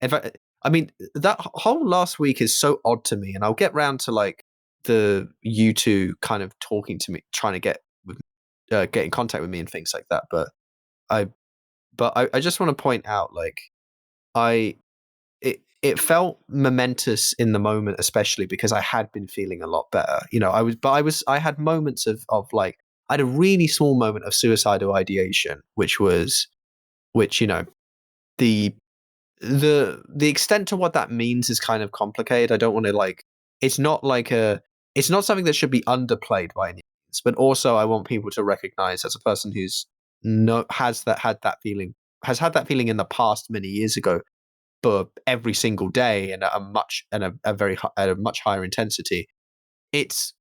in fact, I mean, that whole last week is so odd to me, and I'll get round to like you two kind of talking to me, trying to get in contact with me and things like that. I, I just want to point out, like, I it felt momentous in the moment, especially because I had been feeling a lot better. You know, I had moments of like, I had a really small moment of suicidal ideation, which, you know, the the extent to what that means is kind of complicated. I don't want to like, it's not like it's not something that should be underplayed by any means, but also I want people to recognize, as a person who's no has that had that feeling has had that feeling in the past many years ago, but every single day and at a much higher intensity. It's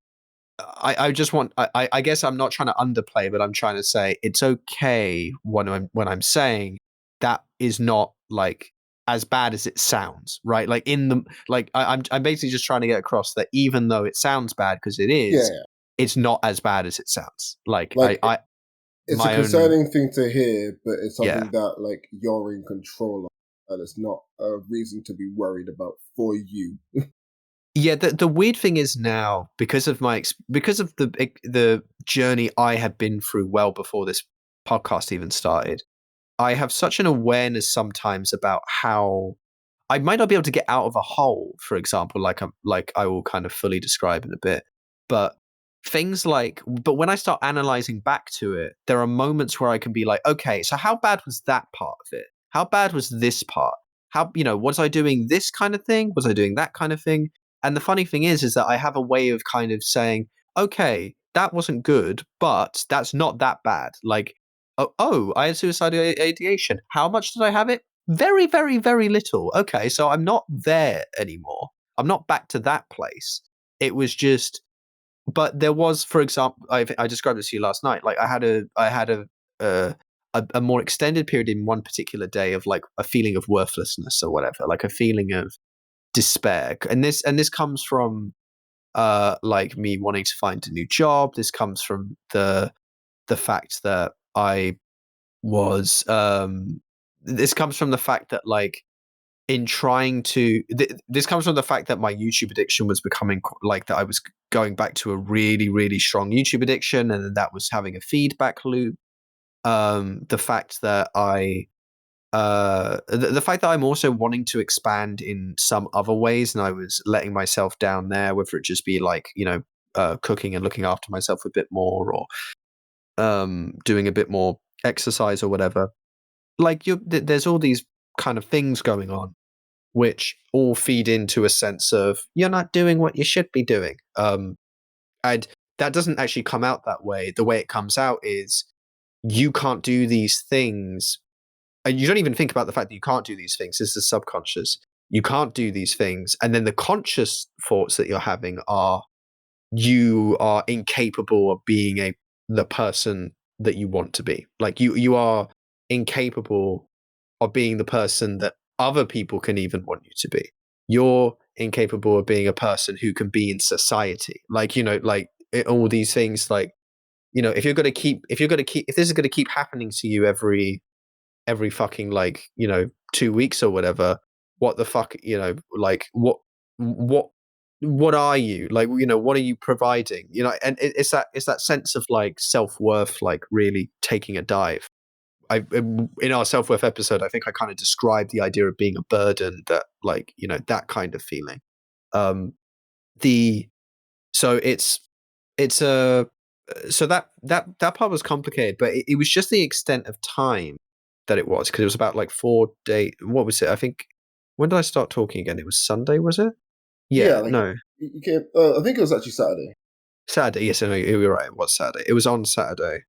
I just want I guess I'm not trying to underplay, but I'm trying to say it's okay when I'm saying that is not like as bad as it sounds, right? Like in the like I'm basically just trying to get across that even though it sounds bad, because it Yeah, is, yeah. it's not as bad as it sounds. Like Like I it's a my own concerning thing to hear, but it's yeah. something that like you're in control of, and it's not a reason to be worried about for you. Yeah, the weird thing is now, because of because of the journey I had been through well before this podcast even started, I have such an awareness sometimes about how I might not be able to get out of a hole, for example, like I will kind of fully describe in a bit. But but when I start analyzing back to it, there are moments where I can be like, okay, so how bad was that part of it? How bad was this part? How, you know, was I doing this kind of thing? Was I doing that kind of thing? And the funny thing is that I have a way of kind of saying, okay, that wasn't good, but that's not that bad. Like, oh, I had suicidal ideation. How much did I have it? Very, very, very little. Okay, so I'm not there anymore. I'm not back to that place. It was just, but there was, for example, I described this to you last night. Like I had uh, a more extended period in one particular day of like a feeling of worthlessness or whatever, like a feeling of despair. And this comes from like me wanting to find a new job. This comes from the fact that I was this comes from the fact that like in trying to this comes from the fact that my YouTube addiction was becoming like that I was going back to a really, really strong YouTube addiction, and that was having a feedback loop. The fact that the fact that I'm also wanting to expand in some other ways, and I was letting myself down there, whether it just be like, you know, cooking and looking after myself a bit more, or doing a bit more exercise or whatever. Like there's all these kind of things going on, which all feed into a sense of you're not doing what you should be doing. And that doesn't actually come out that way. The way it comes out is you can't do these things, and you don't even think about the fact that you can't do these things. This is subconscious. You can't do these things, and then the conscious thoughts that you're having are you are incapable of being the person that you want to be. Like you are incapable of being the person that other people can even want you to be. You're incapable of being a person who can be in society. Like, you know, like all these things, like, you know, if this is going to keep happening to you every fucking, like, you know, 2 weeks or whatever, what the fuck, you know, like what what are you, like, you know, what are you providing, you know? And it's that sense of like self-worth, like really taking a dive. In our self-worth episode, I think I kind of described the idea of being a burden, that, like, you know, that kind of feeling. Um, the so it's a so that part was complicated, but it was just the extent of time that it was, because it was about like 4 days. What was it? I think, when did I start talking again? It was Sunday, was it? Yeah, Yeah, like no, you came. I think it was actually Saturday. Saturday. Yes, I know you were right. It was Saturday. It was on Saturday.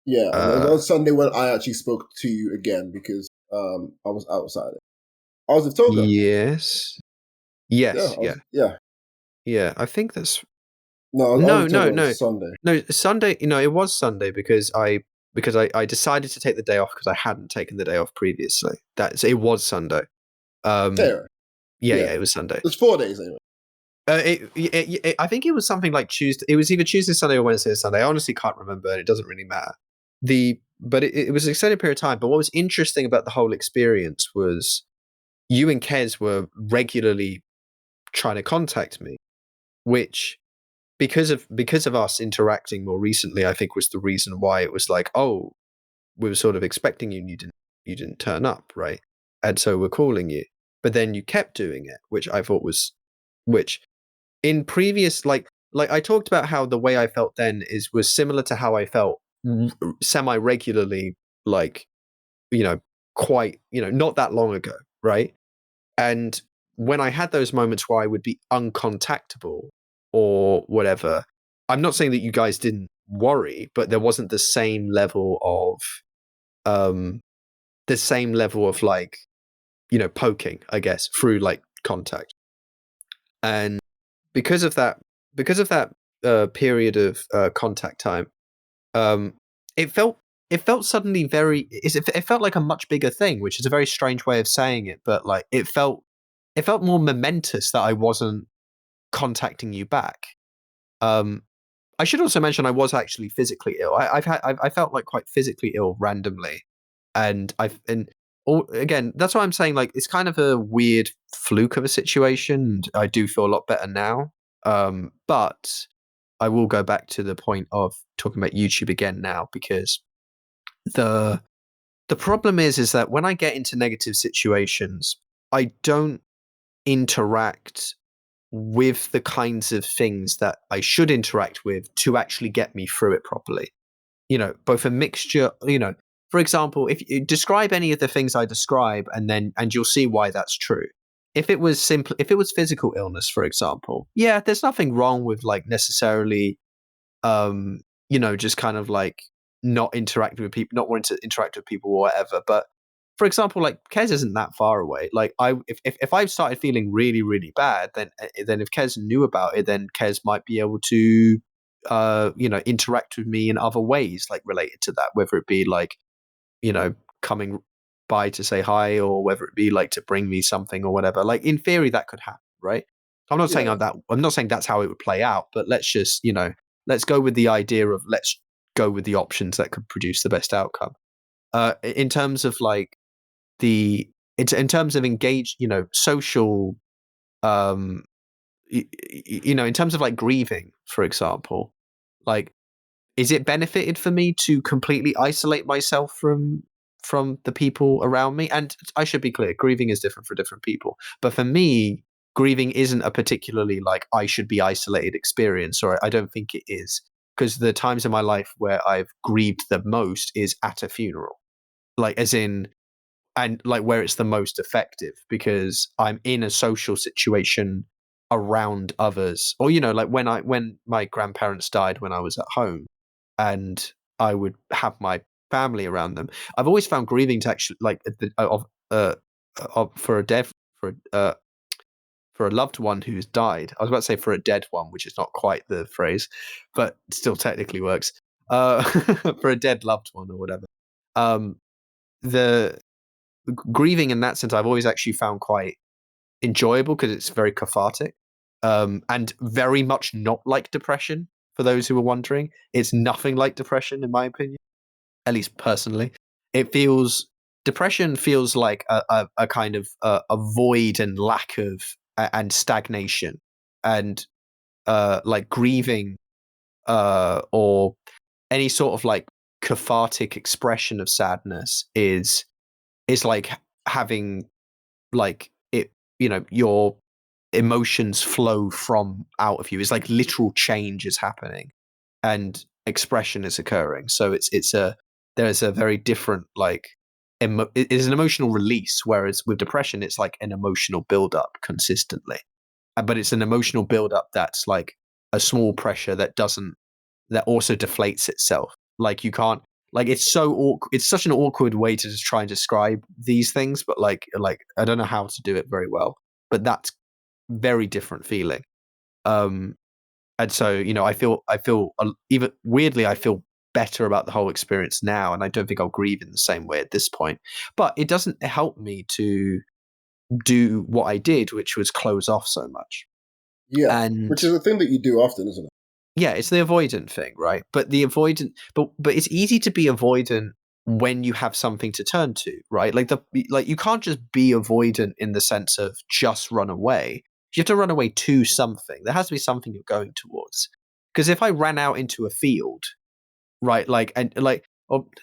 Yeah, and it was Uh, on Sunday when I actually spoke to you again because I was outside. I was with Toga. yes, Yeah, yes, I yeah, was. Yeah, yeah. I think that's. No, I was No, talking no, about no, Sunday. no. Sunday, it was Sunday because I decided to take the day off because I hadn't taken the day off previously. It was Sunday. Anyway, Yeah, yeah, it was Sunday. it's 4 days anyway. I think it was something like Tuesday. It was either Tuesday, Sunday, or Wednesday, or Sunday. I honestly can't remember, and it doesn't really matter. But it was an extended period of time. But what was interesting about the whole experience was you and Kez were regularly trying to contact me, which because of us interacting more recently, I think was the reason why it was like, oh, we were sort of expecting you, and you didn't turn up, right? And so we're calling you, but then you kept doing it, which I thought which in previous like I talked about how the way I felt then was similar to how I felt semi regularly, like quite not that long ago, right? And when I had those moments where I would be uncontactable or whatever, I'm not saying that you guys didn't worry, but there wasn't the same level of like poking, I guess, through like contact. And because of that period of contact time, um, it felt suddenly it felt like a much bigger thing, which is a very strange way of saying it, but like it felt more momentous that I wasn't contacting you back. I should also mention I was actually physically ill. I felt like quite physically ill randomly, again, that's why I'm saying like it's kind of a weird fluke of a situation. And I do feel a lot better now, but I will go back to the point of talking about YouTube again now because the problem is that when I get into negative situations, I don't interact with the kinds of things that I should interact with to actually get me through it properly. Both a mixture, for example, if you describe any of the things I describe and you'll see why that's true. If it was physical illness, for example, yeah, there's nothing wrong with like necessarily just kind of like not interacting with people, not wanting to interact with people or whatever. But for example, like Kez isn't that far away. Like if I started feeling really, really bad, then if Kez knew about it, then Kez might be able to interact with me in other ways, like related to that, whether it be like, coming by to say hi, or whether it be like to bring me something or whatever. Like in theory that could happen, right? I'm not saying Yeah, I'm not saying that's how it would play out, but let's just, let's go with the idea of let's go with the options that could produce the best outcome. In terms of like in terms of social, um, in terms of like grieving, for example, like, is it benefited for me to completely isolate myself from the people around me? And I should be clear, grieving is different for different people. But for me, grieving isn't a particularly like I should be isolated experience, or I don't think it is. Because the times in my life where I've grieved the most is at a funeral. Like as in and like where it's the most effective because I'm in a social situation around others. Or like when my grandparents died when I was at home and I would have my family around them. I've always found grieving to actually like for a death for a loved one who's died. I was about to say for a dead one, which is not quite the phrase, but still technically works. For a dead loved one or whatever. The grieving in that sense, I've always actually found quite enjoyable because it's very cathartic, and very much not like depression. For those who are wondering, it's nothing like depression, in my opinion, at least personally. Depression feels like a kind of a void and lack of and stagnation, and like grieving or any sort of like cathartic expression of sadness is like having like it your emotions flow from out of you. It's like literal change is happening and expression is occurring. So there's a very different like it is an emotional release, whereas with depression it's like an emotional buildup consistently. But it's an emotional buildup that's like a small pressure that also deflates itself. Like you can't like it's such an awkward way to just try and describe these things, but like I don't know how to do it very well. But that's very different feeling. Um And so, even weirdly, I feel better about the whole experience now, and I don't think I'll grieve in the same way at this point. But it doesn't help me to do what I did, which was close off so much. Yeah, which And is a thing that you do often, isn't it? yeah, it's the avoidant thing, right? But but it's easy to be avoidant when you have something to turn to, right? Like you can't just be avoidant in the sense of just run away. You have to run away to something. There has to be something you're going towards. Because if I ran out into a field, right,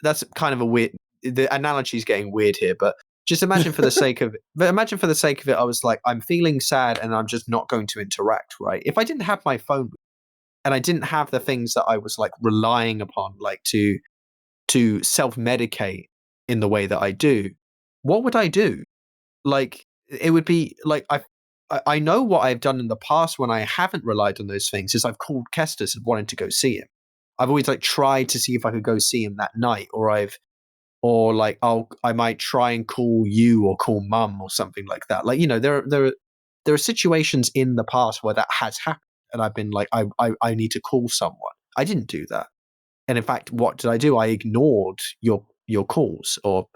that's kind of a weird. The analogy is getting weird here, but just imagine for the sake of it, I was like, I'm feeling sad, and I'm just not going to interact, right? If I didn't have my phone and I didn't have the things that I was like relying upon, like to self-medicate in the way that I do, what would I do? Like it would be like I know what I've done in the past when I haven't relied on those things is I've called Kestis and wanted to go see him. I've always like tried to see if I could go see him that night, or like I might try and call you or call mum or something like that. Like, there are situations in the past where that has happened, and I've been like, I need to call someone. I didn't do that, and in fact, what did I do? I ignored your calls, or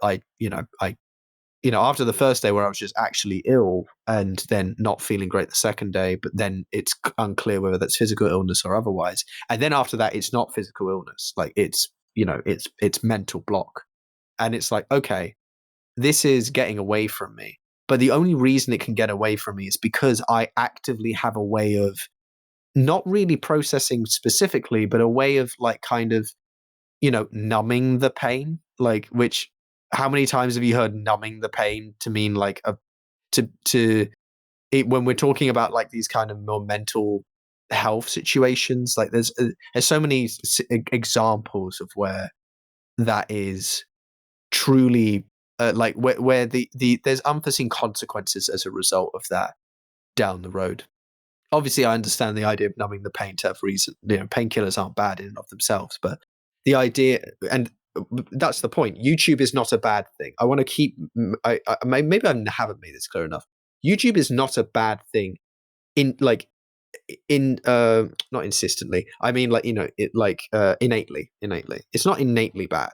after the first day where I was just actually ill, and then not feeling great the second day, but then it's unclear whether that's physical illness or otherwise. And then after that, it's not physical illness, like it's mental block, and it's like, okay, this is getting away from me. But the only reason it can get away from me is because I actively have a way of not really processing specifically, but a way of like kind of, numbing the pain. Like, which, how many times have you heard numbing the pain to mean like to it when we're talking about like these kind of more mental health situations? Like, there's so many examples of where that is truly like where there's unforeseen consequences as a result of that down the road. Obviously, I understand the idea of numbing the pain to have reason. Painkillers aren't bad in and of themselves, but the idea, and that's the point. YouTube is not a bad thing. I want to keep. Maybe I haven't made this clear enough. YouTube is not a bad thing in like in not insistently. I mean, like, innately. Innately, it's not innately bad.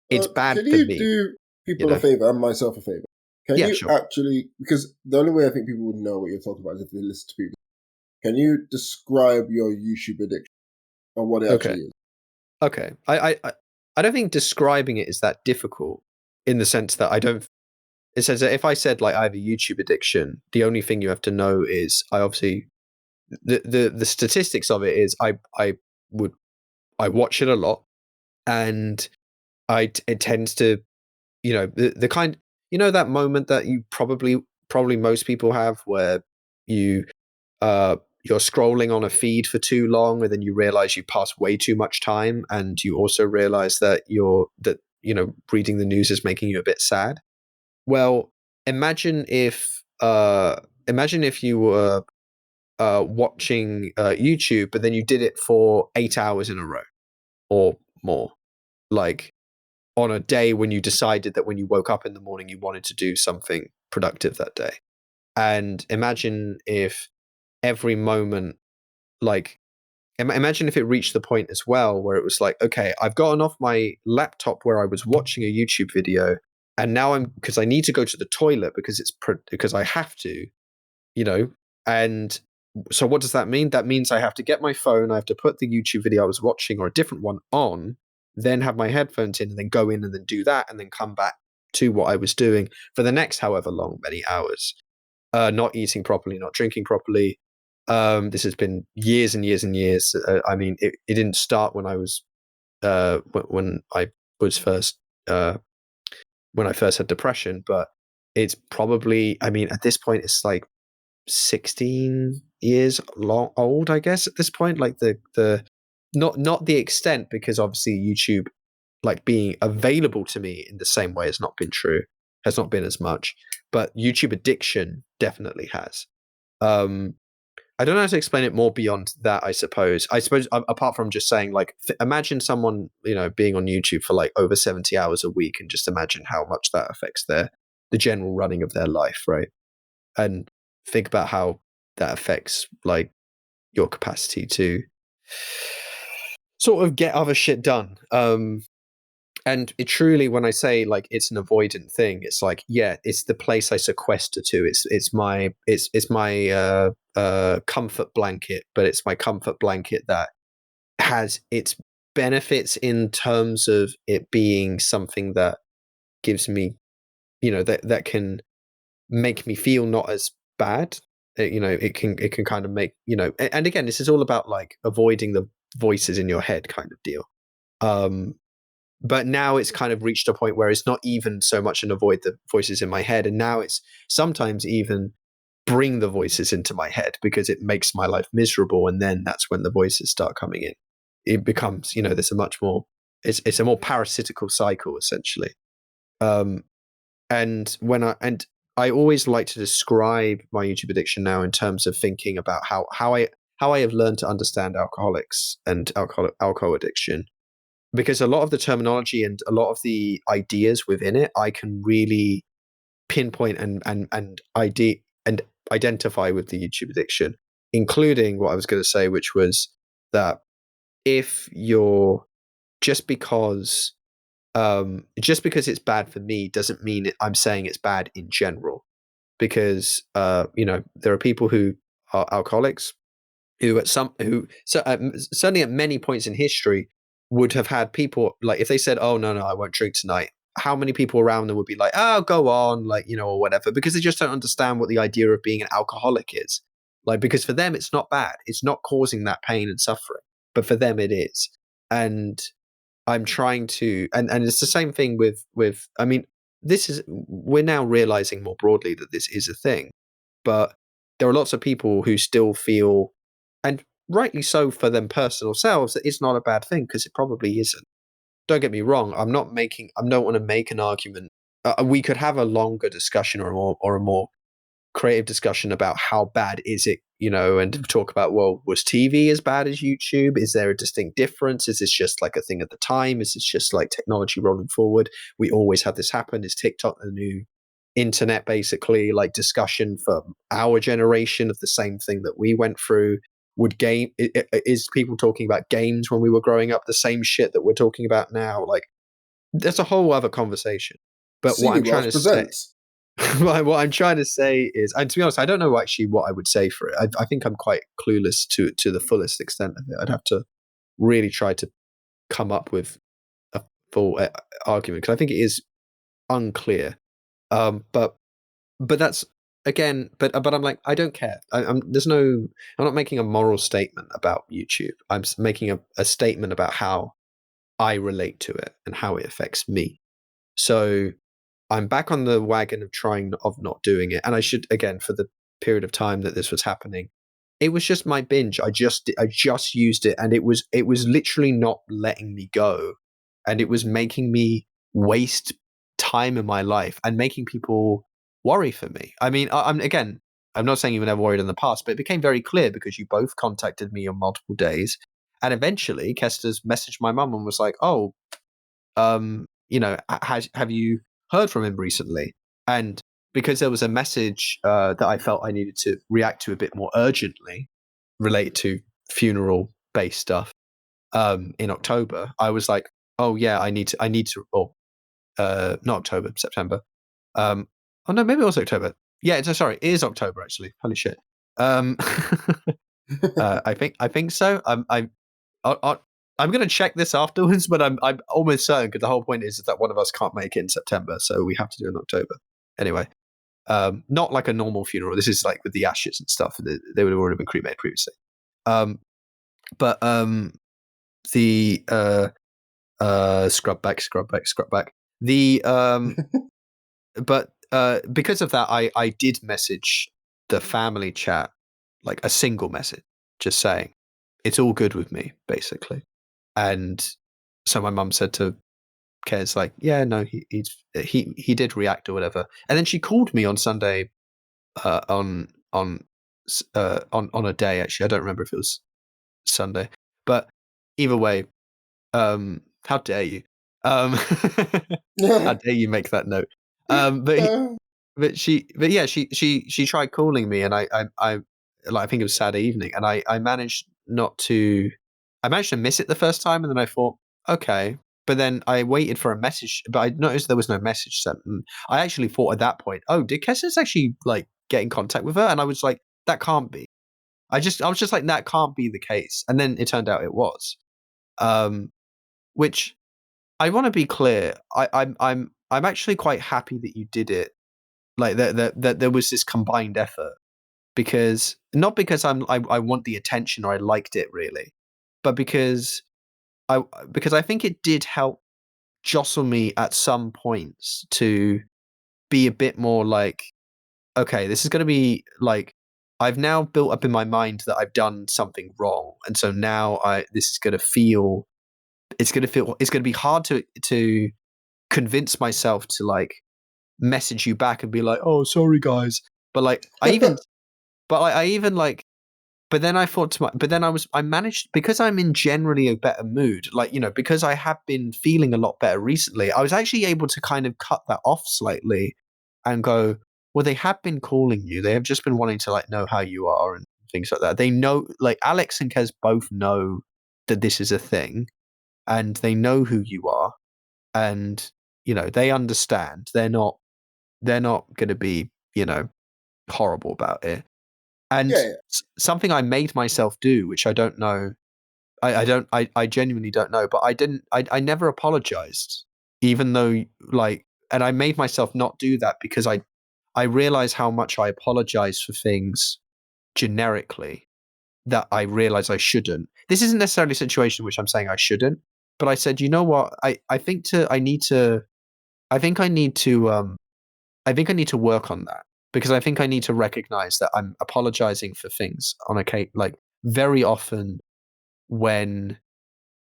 It's bad Can for you me. do You people a know. favor and myself a favor? Can Yeah, you sure. actually, because the only way I think people would know what you're talking about is if they listen to people. Can you describe your YouTube addiction and what it Okay. actually is? Okay. I don't think describing it is that difficult, in the sense that I don't. It says that if I said like I have a YouTube addiction, the only thing you have to know is I obviously the statistics of it is would I watch it a lot, and it tends to, the kind, that moment that you probably most people have, where you you're scrolling on a feed for too long, and then you realize you pass way too much time, and you also realize that reading the news is making you a bit sad. Well, imagine if you were watching YouTube, but then you did it for 8 hours in a row or more, like on a day when you decided that when you woke up in the morning you wanted to do something productive that day. And imagine if every moment, like, imagine if it reached the point as well where it was like, okay, I've gotten off my laptop where I was watching a YouTube video, and now because I need to go to the toilet because I have to, and so what does that mean? That means I have to get my phone, I have to put the YouTube video I was watching or a different one on, then have my headphones in, and then go in and then do that, and then come back to what I was doing for the next however long many hours. Not eating properly, not drinking properly. This has been years and years and years. I mean, it didn't start when I was when I was first when I first had depression, but it's probably, I mean, at this point, it's like 16 years old, I guess, at this point. Like the not the extent, because obviously YouTube, like, being available to me in the same way has not been as much, but YouTube addiction definitely has. um I don't know how to explain it more beyond that. I suppose apart from just saying, like, imagine someone, being on YouTube for like over 70 hours a week, and just imagine how much that affects the general running of their life, right? And think about how that affects, like, your capacity to sort of get other shit done. And it truly, when I say like it's an avoidant thing, it's like, yeah, it's the place I sequester to. It's my comfort blanket, but it's my comfort blanket that has its benefits in terms of it being something that gives me, that can make me feel not as bad. It can kind of make, and again, this is all about like avoiding the voices in your head kind of deal. But now it's kind of reached a point where it's not even so much an avoid the voices in my head, and now it's sometimes even bring the voices into my head because it makes my life miserable, and then that's when the voices start coming in. It becomes, there's a much more, it's a more parasitical cycle essentially. And I always like to describe my YouTube addiction now in terms of thinking about how I have learned to understand alcoholics and alcohol addiction, because a lot of the terminology and a lot of the ideas within it I can really pinpoint and identify with the YouTube addiction, including what I was going to say, which was that if you're just because it's bad for me doesn't mean I'm saying it's bad in general, because there are people who are alcoholics who certainly at many points in history would have had people like, if they said, oh no, I won't drink tonight, how many people around them would be like, oh, go on, like, or whatever, because they just don't understand what the idea of being an alcoholic is. Like, because for them it's not bad, it's not causing that pain and suffering, but for them it is. And I'm trying to, and it's the same thing with I mean, we're now realizing more broadly that this is a thing, but there are lots of people who still feel, and rightly so for them personal selves, that it's not a bad thing, because it probably isn't. Don't get me wrong, I don't want to make an argument. We could have a longer discussion or a more creative discussion about how bad is it, and talk about, well, was TV as bad as YouTube? Is there a distinct difference? Is this just like a thing at the time? Is this just like technology rolling forward? We always had this happen. Is TikTok the new internet, basically? Like, discussion for our generation of the same thing that we went through. Is people talking about games when we were growing up the same shit that we're talking about now? Like, that's a whole other conversation. But what CD I'm trying Wells to say, presents. what I'm trying to say is, and to be honest, I don't know actually what I would say for it. I think I'm quite clueless to the fullest extent of it. I'd have to really try to come up with a full argument, because I think it is unclear. But that's, again, but I'm like, I don't care. I'm not making a moral statement about YouTube. I'm making a statement about how I relate to it and how it affects me. So I'm back on the wagon of not doing it. And I should, again, for the period of time that this was happening, it was just my binge. I just used it, and it was literally not letting me go, and it was making me waste time in my life and making people worry for me. I mean, I'm not saying you were never worried in the past, but it became very clear because you both contacted me on multiple days, and eventually Kester's messaged my mum and was like, "Oh, have you heard from him recently?" And because there was a message that I felt I needed to react to a bit more urgently, related to funeral based stuff, in October, I was like, oh yeah, I need to, or not October, September. Oh no, maybe it was October. Yeah, sorry, it is October actually. Holy shit. I think so. I'm going to check this afterwards, but I'm almost certain, because the whole point is that one of us can't make it in September, so we have to do it in October. Anyway, not like a normal funeral. This is like with the ashes and stuff. They would have already been cremated previously. But the scrub back. The but because of that, I did message the family chat, like a single message, just saying it's all good with me, basically. And so my mum said to Kez, like, yeah, no, he did react or whatever. And then she called me on Sunday, on a day, actually. I don't remember if it was Sunday, but either way, how dare you? How dare you make that note? But yeah, she tried calling me, and like I think it was Saturday evening, and I managed to miss it the first time, and then I thought, okay. But then I waited for a message, but I noticed there was no message sent. And I actually thought at that point, oh, did Kessa's actually like get in contact with her? And I was like, that can't be. I was just like, that can't be the case. And then it turned out it was. Which I want to be clear. I'm actually quite happy that you did it. Like that there was this combined effort, because not because I want the attention or I liked it really, but I because I think it did help jostle me at some points to be a bit more like, okay, this is going to be like, I've now built up in my mind that I've done something wrong, and so now this is going to feel, it's going to be hard to convince myself to like message you back and be like, oh, sorry guys, but like I even like, but then I thought to my, but then I managed, because I'm in generally a better mood, like, because I have been feeling a lot better recently, I was actually able to kind of cut that off slightly and go, well, they have been calling you. They have just been wanting to like know how you are and things like that. They know, like Alex and Kez both know that this is a thing, and they know who you are, and they understand. They're not going to be, horrible about it. And Yeah, something I made myself do, which I don't know, I genuinely don't know, but I never apologized, even though like, and I made myself not do that because I realize how much I apologize for things generically that I realize I shouldn't. This isn't necessarily a situation which I'm saying I shouldn't, but I said, you know what, I think I need to work on that, because I think I need to recognize that I'm apologizing for things on a case, like very often when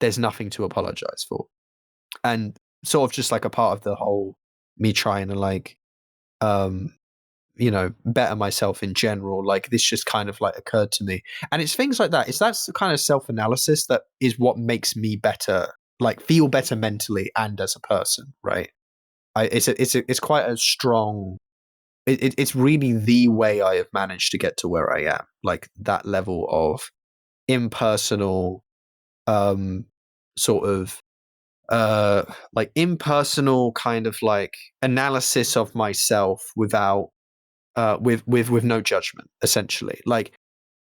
there's nothing to apologize for. And sort of just like a part of the whole me trying to like, um, better myself in general, like this just kind of like occurred to me. And it's things like that. That's the kind of self-analysis that is what makes me better, like feel better mentally and as a person, right? It's quite a strong, it's really the way I have managed to get to where I am, like that level of impersonal, um, sort of, like impersonal kind of like analysis of myself without, with no judgment, essentially. Like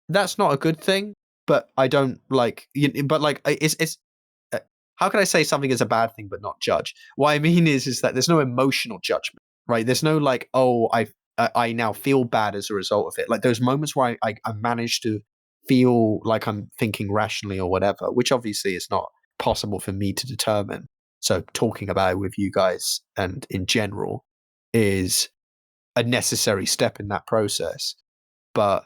that's not a good thing, but I don't like, but like it's uh, how can I say something is a bad thing but not judge? What I mean is that there's no emotional judgment, right? There's no like, oh, I now feel bad as a result of it. Like those moments where I manage to feel like I'm thinking rationally or whatever, which obviously is not possible for me to determine. So talking about it with you guys and in general is a necessary step in that process. But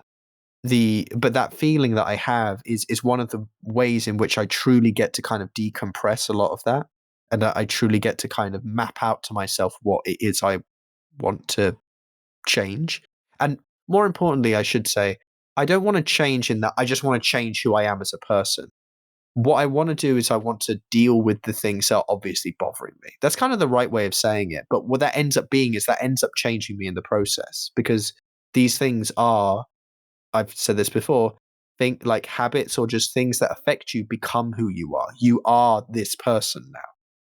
that feeling that I have is one of the ways in which I truly get to kind of decompress a lot of that, and that I truly get to kind of map out to myself what it is I want to change. And more importantly, I should say, I don't want to change in that I just want to change who I am as a person. What I want to do is I want to deal with the things that are obviously bothering me. That's kind of the right way of saying it. But what that ends up being is that ends up changing me in the process, because these things are, I've said this before, think like habits or just things that affect you become who you are. You are this person now.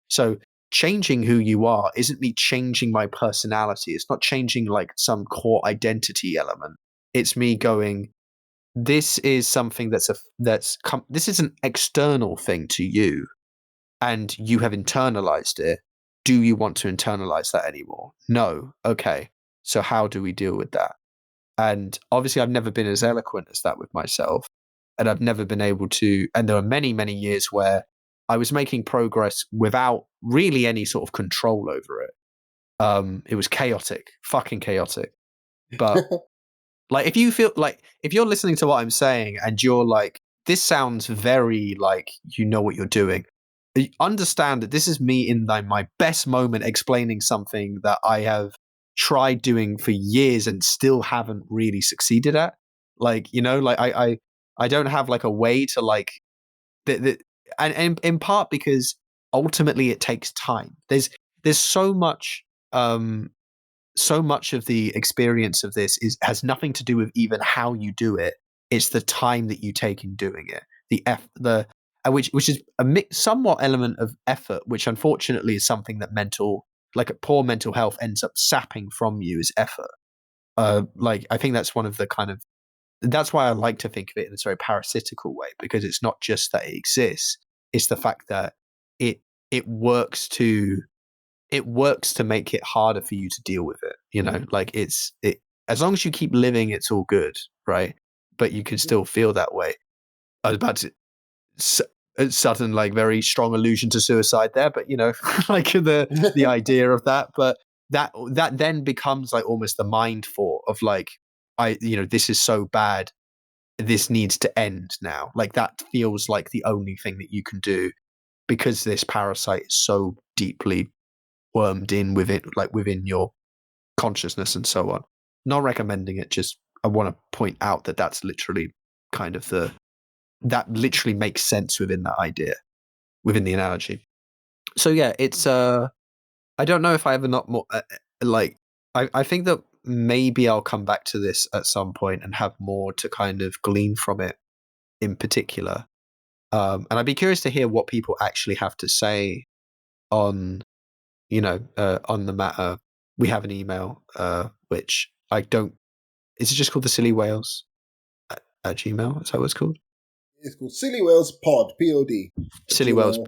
So changing who you are isn't me changing my personality. It's not changing like some core identity element. It's me going, this is something this is an external thing to you, and you have internalized it. Do you want to internalize that anymore? No. Okay. So how do we deal with that? And obviously, I've never been as eloquent as that with myself. And I've never been able to. And there are many, many years where I was making progress without really any sort of control over it. It was chaotic, fucking chaotic. But like, if you feel like, if you're listening to what I'm saying and you're like, this sounds very like you know what you're doing, understand that this is me in my best moment explaining something that I have tried doing for years and still haven't really succeeded at. Like, like I don't have like a way to like and in part because ultimately it takes time. There's so much of the experience of this has nothing to do with even how you do it, It's the time that you take in doing it. Which is a somewhat element of effort, which unfortunately is something that a poor mental health ends up sapping from you is effort. I think that's one of the that's why I like to think of it in this very parasitical way, because it's not just that it exists, it's the fact that it works to make it harder for you to deal with it. As long as you keep living, it's all good, right? But you can still feel that way. I was about to sudden very strong allusion to suicide there, but the idea of that, but that then becomes almost the mind thought of this is so bad, this needs to end now. That feels like the only thing that you can do, because this parasite is so deeply wormed in within your consciousness and so on. Not recommending it, just I want to point out that that's literally that literally makes sense within that idea, within the analogy. So yeah, it's I don't know if I have a lot more I think that maybe I'll come back to this at some point and have more to kind of glean from it in particular. And I'd be curious to hear what people actually have to say on on the matter. We have an email, which I don't. Is it just called the Silly Whales at Gmail? Is that what it's called? It's called Silly Whales Pod, P-O-D. Silly Whales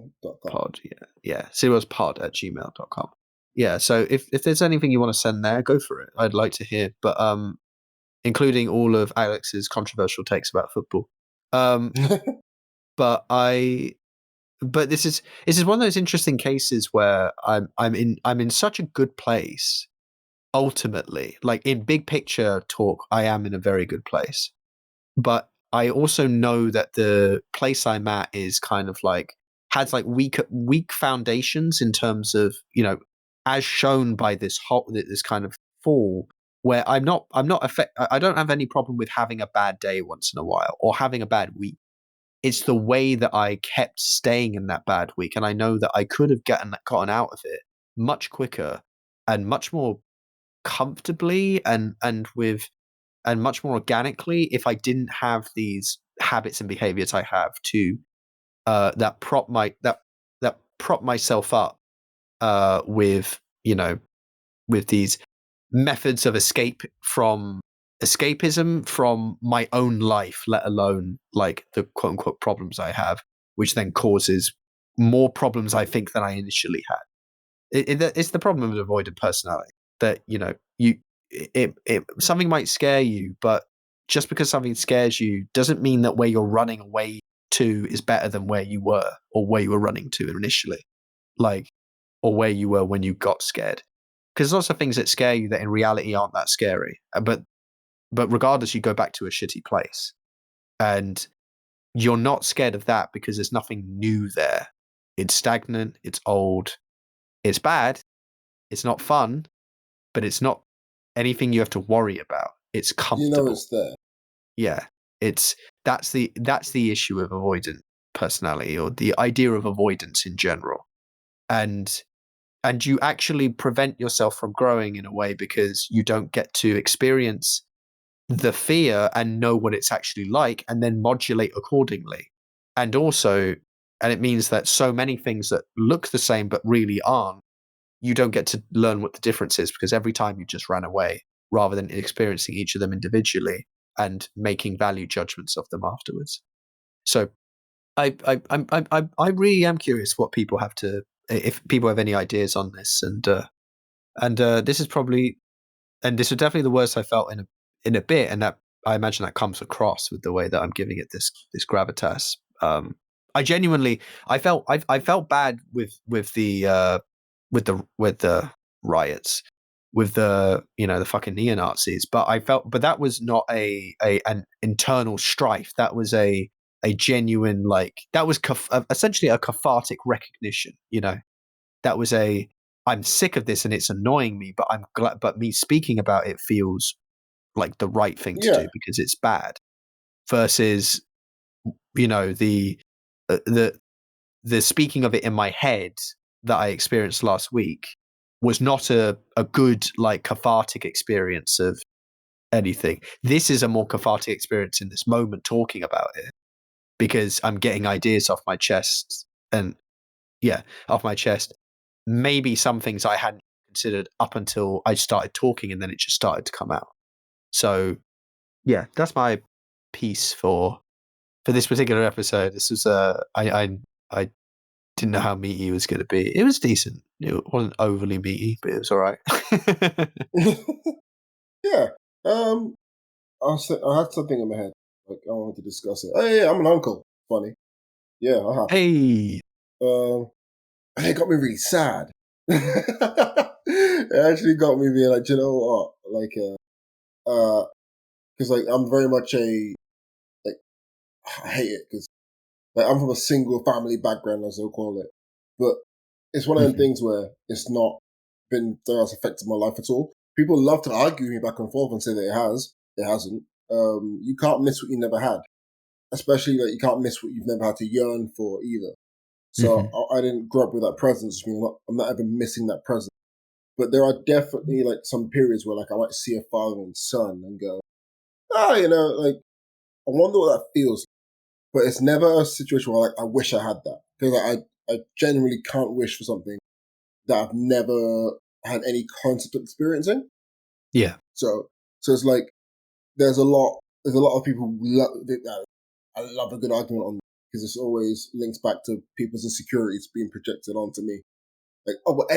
Pod, yeah. Silly Whales Pod at gmail.com. Yeah, so if there's anything you want to send there, go for it. I'd like to hear, but including all of Alex's controversial takes about football. But this is one of those interesting cases where I'm in such a good place. Ultimately, in big picture talk, I am in a very good place. But I also know that the place I'm at is kind of has weak foundations in terms of, as shown by this kind of fall, where I don't have any problem with having a bad day once in a while or having a bad week. It's the way that I kept staying in that bad week, and I know that I could have gotten out of it much quicker and much more comfortably and much more organically if I didn't have these habits and behaviors I have to that prop myself up with these methods of escapism from my own life, let alone the quote unquote problems I have, which then causes more problems I think than I initially had. It's the problem of avoidant personality that something might scare you, but just because something scares you doesn't mean that where you're running away to is better than where you were or where you were running to initially, or where you were when you got scared. Because there's lots of things that scare you that in reality aren't that scary. But regardless, you go back to a shitty place, and you're not scared of that because there's nothing new there. It's stagnant. It's old. It's bad. It's not fun, but it's not anything you have to worry about. It's comfortable. It's there. Yeah, that's the issue of avoidant personality, or the idea of avoidance in general, and you actually prevent yourself from growing in a way because you don't get to experience the fear and know what it's actually like, and then modulate accordingly. And it means that so many things that look the same but really aren't, you don't get to learn what the difference is, because every time you just ran away rather than experiencing each of them individually and making value judgments of them afterwards. So I really am curious what people have to, if people have any ideas on this, and this is probably, and this is definitely the worst I felt in a bit, and that I imagine that comes across with the way that I'm giving it this gravitas. I genuinely, I felt bad with the riots, with the the fucking neo-Nazis, but that was not an internal strife. That was a genuine, that was essentially a cathartic recognition. That was I'm sick of this and it's annoying me, but I'm glad. But me speaking about it feels like the right thing to do because it's bad. Versus, the speaking of it in my head that I experienced last week was not a good cathartic experience of anything. This is a more cathartic experience in this moment talking about it because I'm getting ideas off my chest and off my chest. Maybe some things I hadn't considered up until I started talking and then it just started to come out. So yeah, that's my piece for this particular episode. This was I didn't know how meaty it was going to be. It was decent. It wasn't overly meaty, but it was all right. Yeah. I had something in my head. Like I wanted to discuss it. Oh yeah, I'm an uncle. Funny. Yeah, I have. Hey, And it got me really sad. It actually got me being like, "Do you know what? Like, because like I'm very much a like I hate it because like I'm from a single family background, as they'll call it, but it's one of them Mhm. things where it's not been that has affected my life at all. People love to argue me back and forth and say that it has. It hasn't. You can't miss what you never had, especially that you can't miss what you've never had to yearn for either. So Mhm. I didn't grow up with that presence. I mean, I'm not ever missing that presence. But there are definitely like some periods where like I might see a father and son and go, like I wonder what that feels. But it's never a situation where like I wish I had that because I genuinely can't wish for something that I've never had any concept of experiencing. Yeah, So it's like there's a lot of people I love a good argument on because this always links back to people's insecurities being projected onto me. Like, oh, well,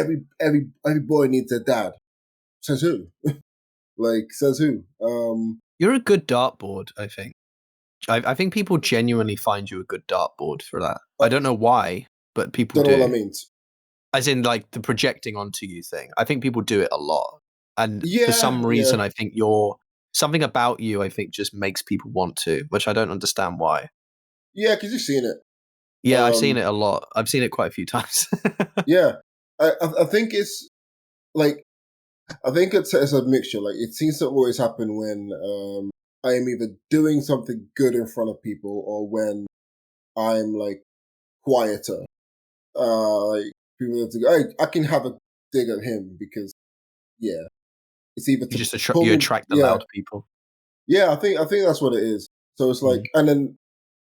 every boy needs a dad. Says who? Like, says who? you're a good dartboard. I think. I think people genuinely find you a good dartboard for that. I I don't know why, but people don't know what that do. means. As in, like the projecting onto you thing. I think people do it a lot, and for Yeah, some yeah, reason, I think you're something about you. I think just makes people want to, which I don't understand why. yeah. Because you've seen it. Yeah, I've seen Um, it a lot. I've seen it quite a few times. yeah. I think it's like I think it's a mixture. Like it seems to always happen when I am either doing something good in front of people or when I'm like quieter. Like people have to go, hey, I can have a dig at him because yeah, it's either You to just pull you me, attract the yeah, loud people. yeah. I think that's what it is. So it's like, Mm. and then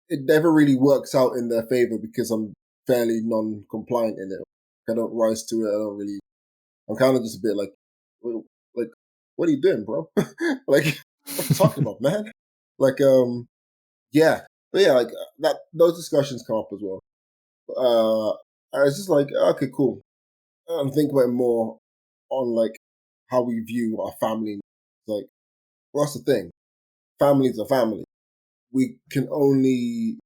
it never really works out in their favor because I'm fairly non-compliant in it. I don't rise to it. I don't really. I'm kind of just a bit like, "Well, like, what are you doing, bro? Like, what are you talking about, man? Like, yeah, but yeah, like that. Those discussions come up as well. I was just like, okay, cool. I'm thinking about it more on like how we view our family. Like, what's the thing? Families are family. We can only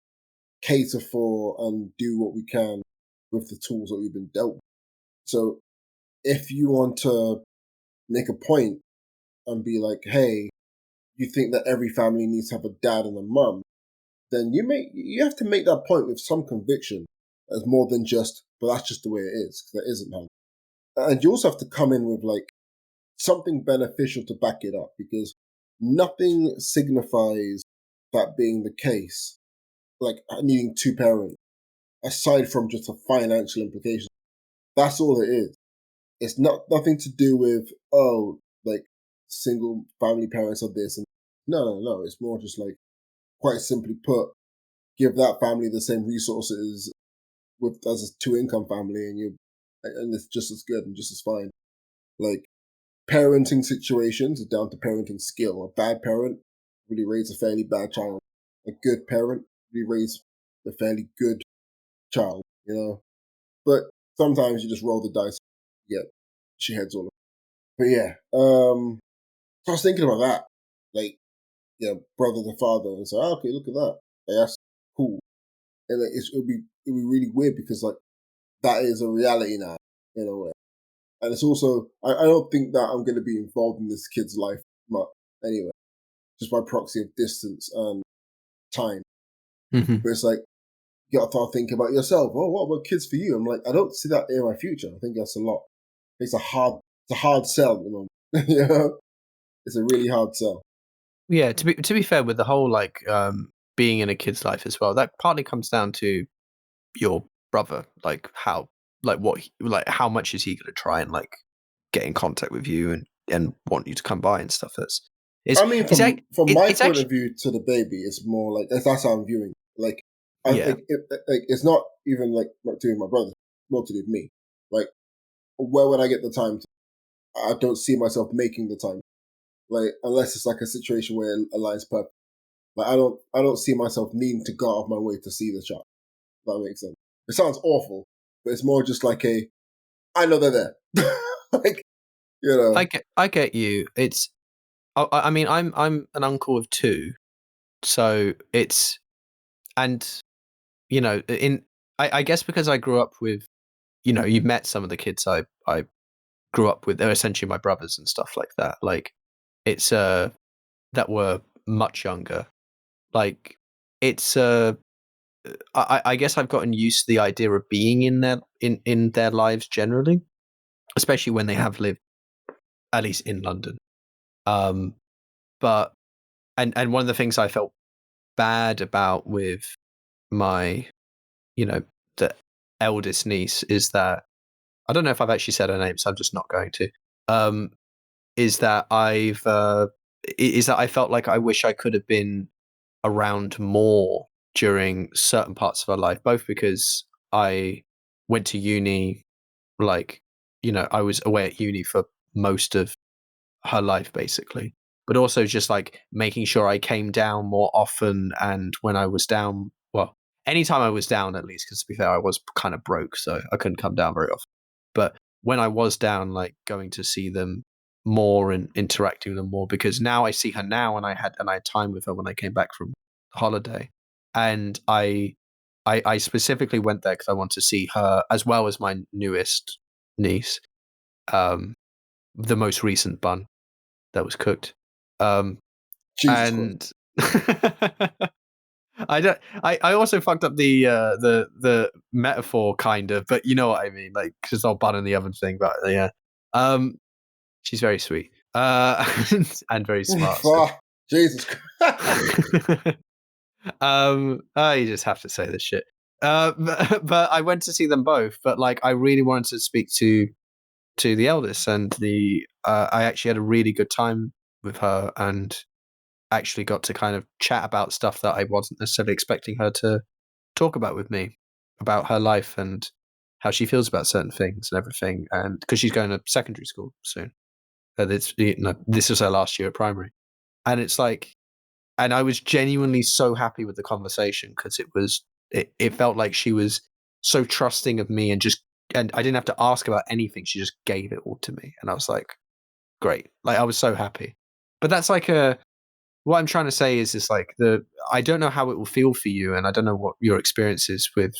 cater for and do what we can with the tools that we've been dealt. So if you want to make a point and be like, hey, you think that every family needs to have a dad and a mum, then you have to make that point with some conviction as more than just, but that's just the way it is, because that isn't how. And you also have to come in with like something beneficial to back it up, because nothing signifies that being the case, like needing two parents, aside from just a financial implication. That's all it is. It's not nothing to do with like single family parents or this and no. It's more just like quite simply put, give that family the same resources with as a two income family, and it's just as good and just as fine. Like parenting situations are down to parenting skill. A bad parent really raise a fairly bad child. A good parent really raise a fairly good child. But sometimes you just roll the dice. Yeah, she heads all. But yeah, so I was thinking about that. Like, yeah, brother to father, and so okay, look at that. Like, that's cool. And like, it'll be really weird because like that is a reality now in a way. And it's also I don't think that I'm going to be involved in this kid's life much anyway, just by proxy of distance and time. Mhm. But it's like you got to start thinking about yourself. Oh, what about kids for you? I'm like, I don't see that in my future. I think that's a lot. It's a hard sell, you know. It's a really hard sell. Yeah, to be fair, with the whole like being in a kid's life as well, that partly comes down to your brother, like like how much is he going to try and like get in contact with you and want you to come by and stuff. That's It's I mean, it's ac- from my it's point actually of view to the baby, it's more like that's how I'm viewing. Like, yeah. it's not even like what to do with my brother, more to do with me. Like, where would I get the time? I don't see myself making the time. Like, unless it's like a situation where it aligns perfect. Like, I don't see myself needing to go out of my way to see the child. If that makes sense. It sounds awful, but it's more just like I know they're there. Like, you know. I get you. It's I mean I'm an uncle of two, so it's and you know in I guess because I grew up with you've met some of the kids I grew up with. They're essentially my brothers and stuff like that. Like it's that were much younger. Like it's I guess I've gotten used to the idea of being in their lives generally, especially when they have lived at least in London. Um, but and one of the things I felt bad about with my, the eldest niece is that I don't know if I've actually said her name, so I'm just not going to. Um, is that is that I felt like I wish I could have been around more during certain parts of her life, both because I went to uni, like, I was away at uni for most of her life basically, but also just like making sure I came down more often. And when I was down, well, anytime I was down, at least, because to be fair, I was kind of broke, so I couldn't come down very often. But when I was down, like going to see them more and interacting with them more, because now I see her now, and I had time with her when I came back from holiday, and I specifically went there because I want to see her as well as my newest niece, um, the most recent bun that was cooked. Um, Jesus Christ. and I don't. I also fucked up the metaphor kind of, but you know what I mean, like because I'll bun in the oven thing. But yeah, um, she's very sweet, and very smart. So. Fuck. Jesus Christ. You just have to say this shit. But I went to see them both, but like I really wanted to speak to the eldest, and I actually had a really good time with her, and actually got to kind of chat about stuff that I wasn't necessarily expecting her to talk about with me, about her life and how she feels about certain things and everything. And because she's going to secondary school soon, this was her last year at primary, and it's like, and I was genuinely so happy with the conversation because it felt like she was so trusting of me, and I didn't have to ask about anything. She just gave it all to me, and I was like, great. Like I was so happy. But that's like what I'm trying to say is like I don't know how it will feel for you, and I don't know what your experience is with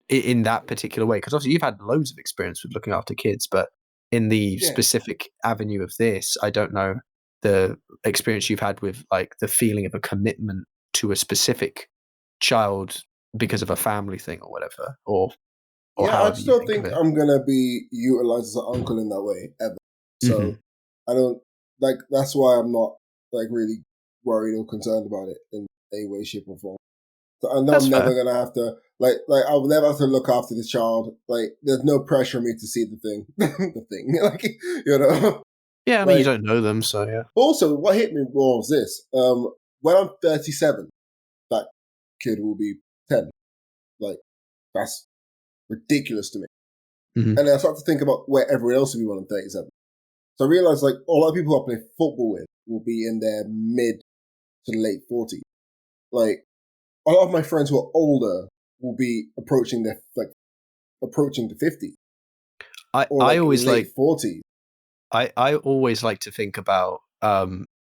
in that particular way, because obviously you've had loads of experience with looking after kids, but in the Yeah. specific avenue of this, I don't know the experience you've had with like the feeling of a commitment to a specific child because of a family thing or whatever, or Yeah, I however just you don't think of think it. I'm gonna be utilized as an uncle in that way ever. Hmm. So I don't like. That's why I'm not like really worried or concerned about it in any way, shape, or form. So I know That's I'm fair. never gonna have to like I'll never have to look after this child. Like there's no pressure on me to see the thing, the thing. Like Yeah, I mean you like don't know them, so yeah. also what hit me more was this. When I'm 37, that kid will be 10. Like that's ridiculous to me. Hmm. And then I start to think about where everyone else will be when I'm 37. So I realized like a lot of people I play football with will be in their mid to late 40s. Like a lot of my friends who are older will be approaching approaching the 50s or I like always late like 40s. I always like to think about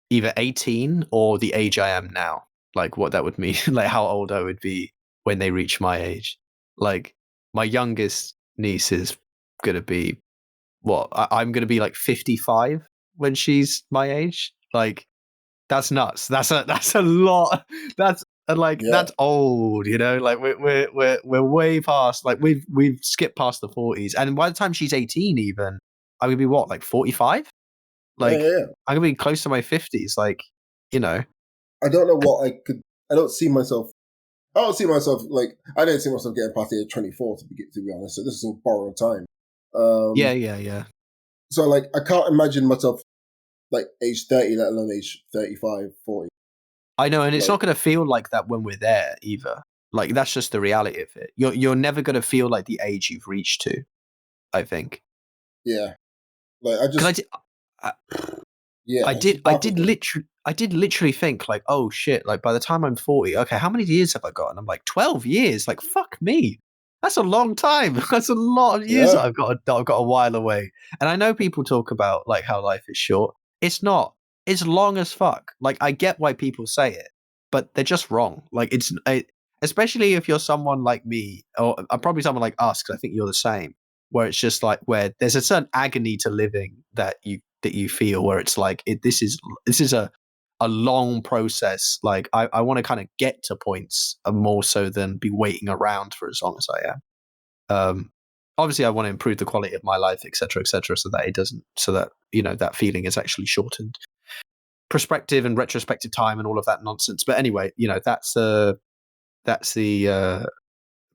either 18 or the age I am now, like what that would mean, like how old I would be when they reach my age. Like my youngest niece is gonna be what I'm gonna be like 55 when she's my age. Like that's nuts. That's a lot. That's Yeah, that's old, Like we're way past. Like we've skipped past the 40s, and by the time she's 18, even I would be what, like 45. yeah, yeah, Like yeah. I'm gonna be close to my 50s. Like you know, I don't know what I could. I don't see myself. I don't see myself like I didn't see myself getting past the age 24 to be honest. So this is all borrowed time. yeah, Um, yeah, yeah. so like I can't imagine myself like age 30, let alone age 35, 40. I know, and it's Like, not going to feel like that when we're there either. Like that's just the reality of it. You're never going to feel like the age you've reached to. I think. yeah, like I Because just, I, yeah, I it just did. I baffles did me. literally. I did literally think like, oh shit! Like by the time I'm 40, okay, how many years have I got? And I'm like, 12 years. Like fuck me, that's a long time. That's a lot of years that Yeah, I've got a while away. And I know people talk about like how life is short. It's not. It's long as fuck. Like I get why people say it, but they're just wrong. Like especially if you're someone like me, or probably someone like us, because I think you're the same. Where it's just like where there's a certain agony to living that you feel where it's like this is a long process. Like I want to kind of get to points more so than be waiting around for as long as I am. Obviously I want to improve the quality of my life, etc., so that it doesn't, so that that feeling is actually shortened. Perspective and retrospective time and all of that nonsense. But anyway, that's the.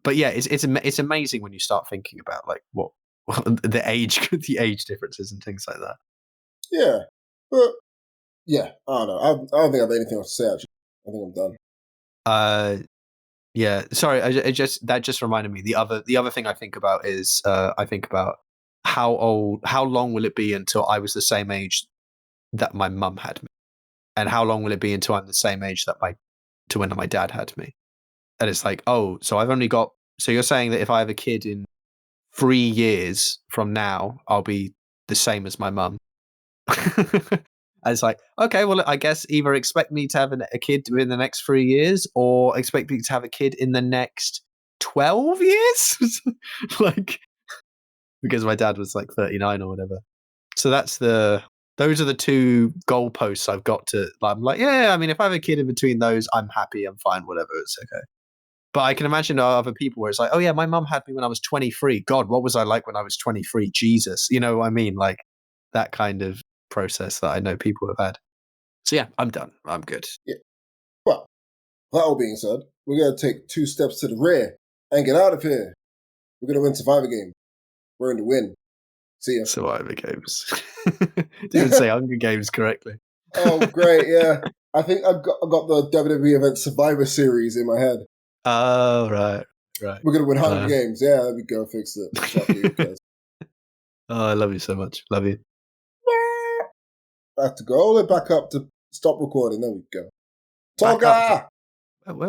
But yeah, it's amazing when you start thinking about like what the age differences and things like that. yeah, but yeah, I don't know. I don't think I have anything else to say. Actually, I think I'm done. Yeah. Sorry, that just reminded me. The other thing I think about is I think about how long will it be until I was the same age that my mum had me, and how long will it be until I'm the same age to when my dad had me? And it's like, oh, so I've only got. So you're saying that if I have a kid in 3 years from now, I'll be the same as my mum. And it's like, okay, well, I guess either expect me to have a kid within the next 3 years or expect me to have a kid in the next 12 years. Like, because my dad was like 39 or whatever. So those are the two goalposts I've got to, I'm like, yeah, I mean, if I have a kid in between those, I'm happy, I'm fine, whatever, it's okay. But I can imagine other people where it's like, oh yeah, my mum had me when I was 23. God, what was I like when I was 23? Jesus. You know what I mean? Like that kind of process that I know people have had. So yeah, I'm done. I'm good. Yeah. Well, that all being said, we're gonna take 2 steps to the rear and get out of here. We're gonna win Survivor Game. We're in the win. See ya. Survivor Games. Didn't even say Hunger Games correctly. Oh, great! Yeah, I think I got the WWE event Survivor Series in my head. Oh, right. We're gonna win Hunger Games. Yeah, there we go. Fix it. Fuck you guys. Oh, I love you so much. Love you. I have to go all the way back up to stop recording. There we go. Back up. Toga! Oh, wait.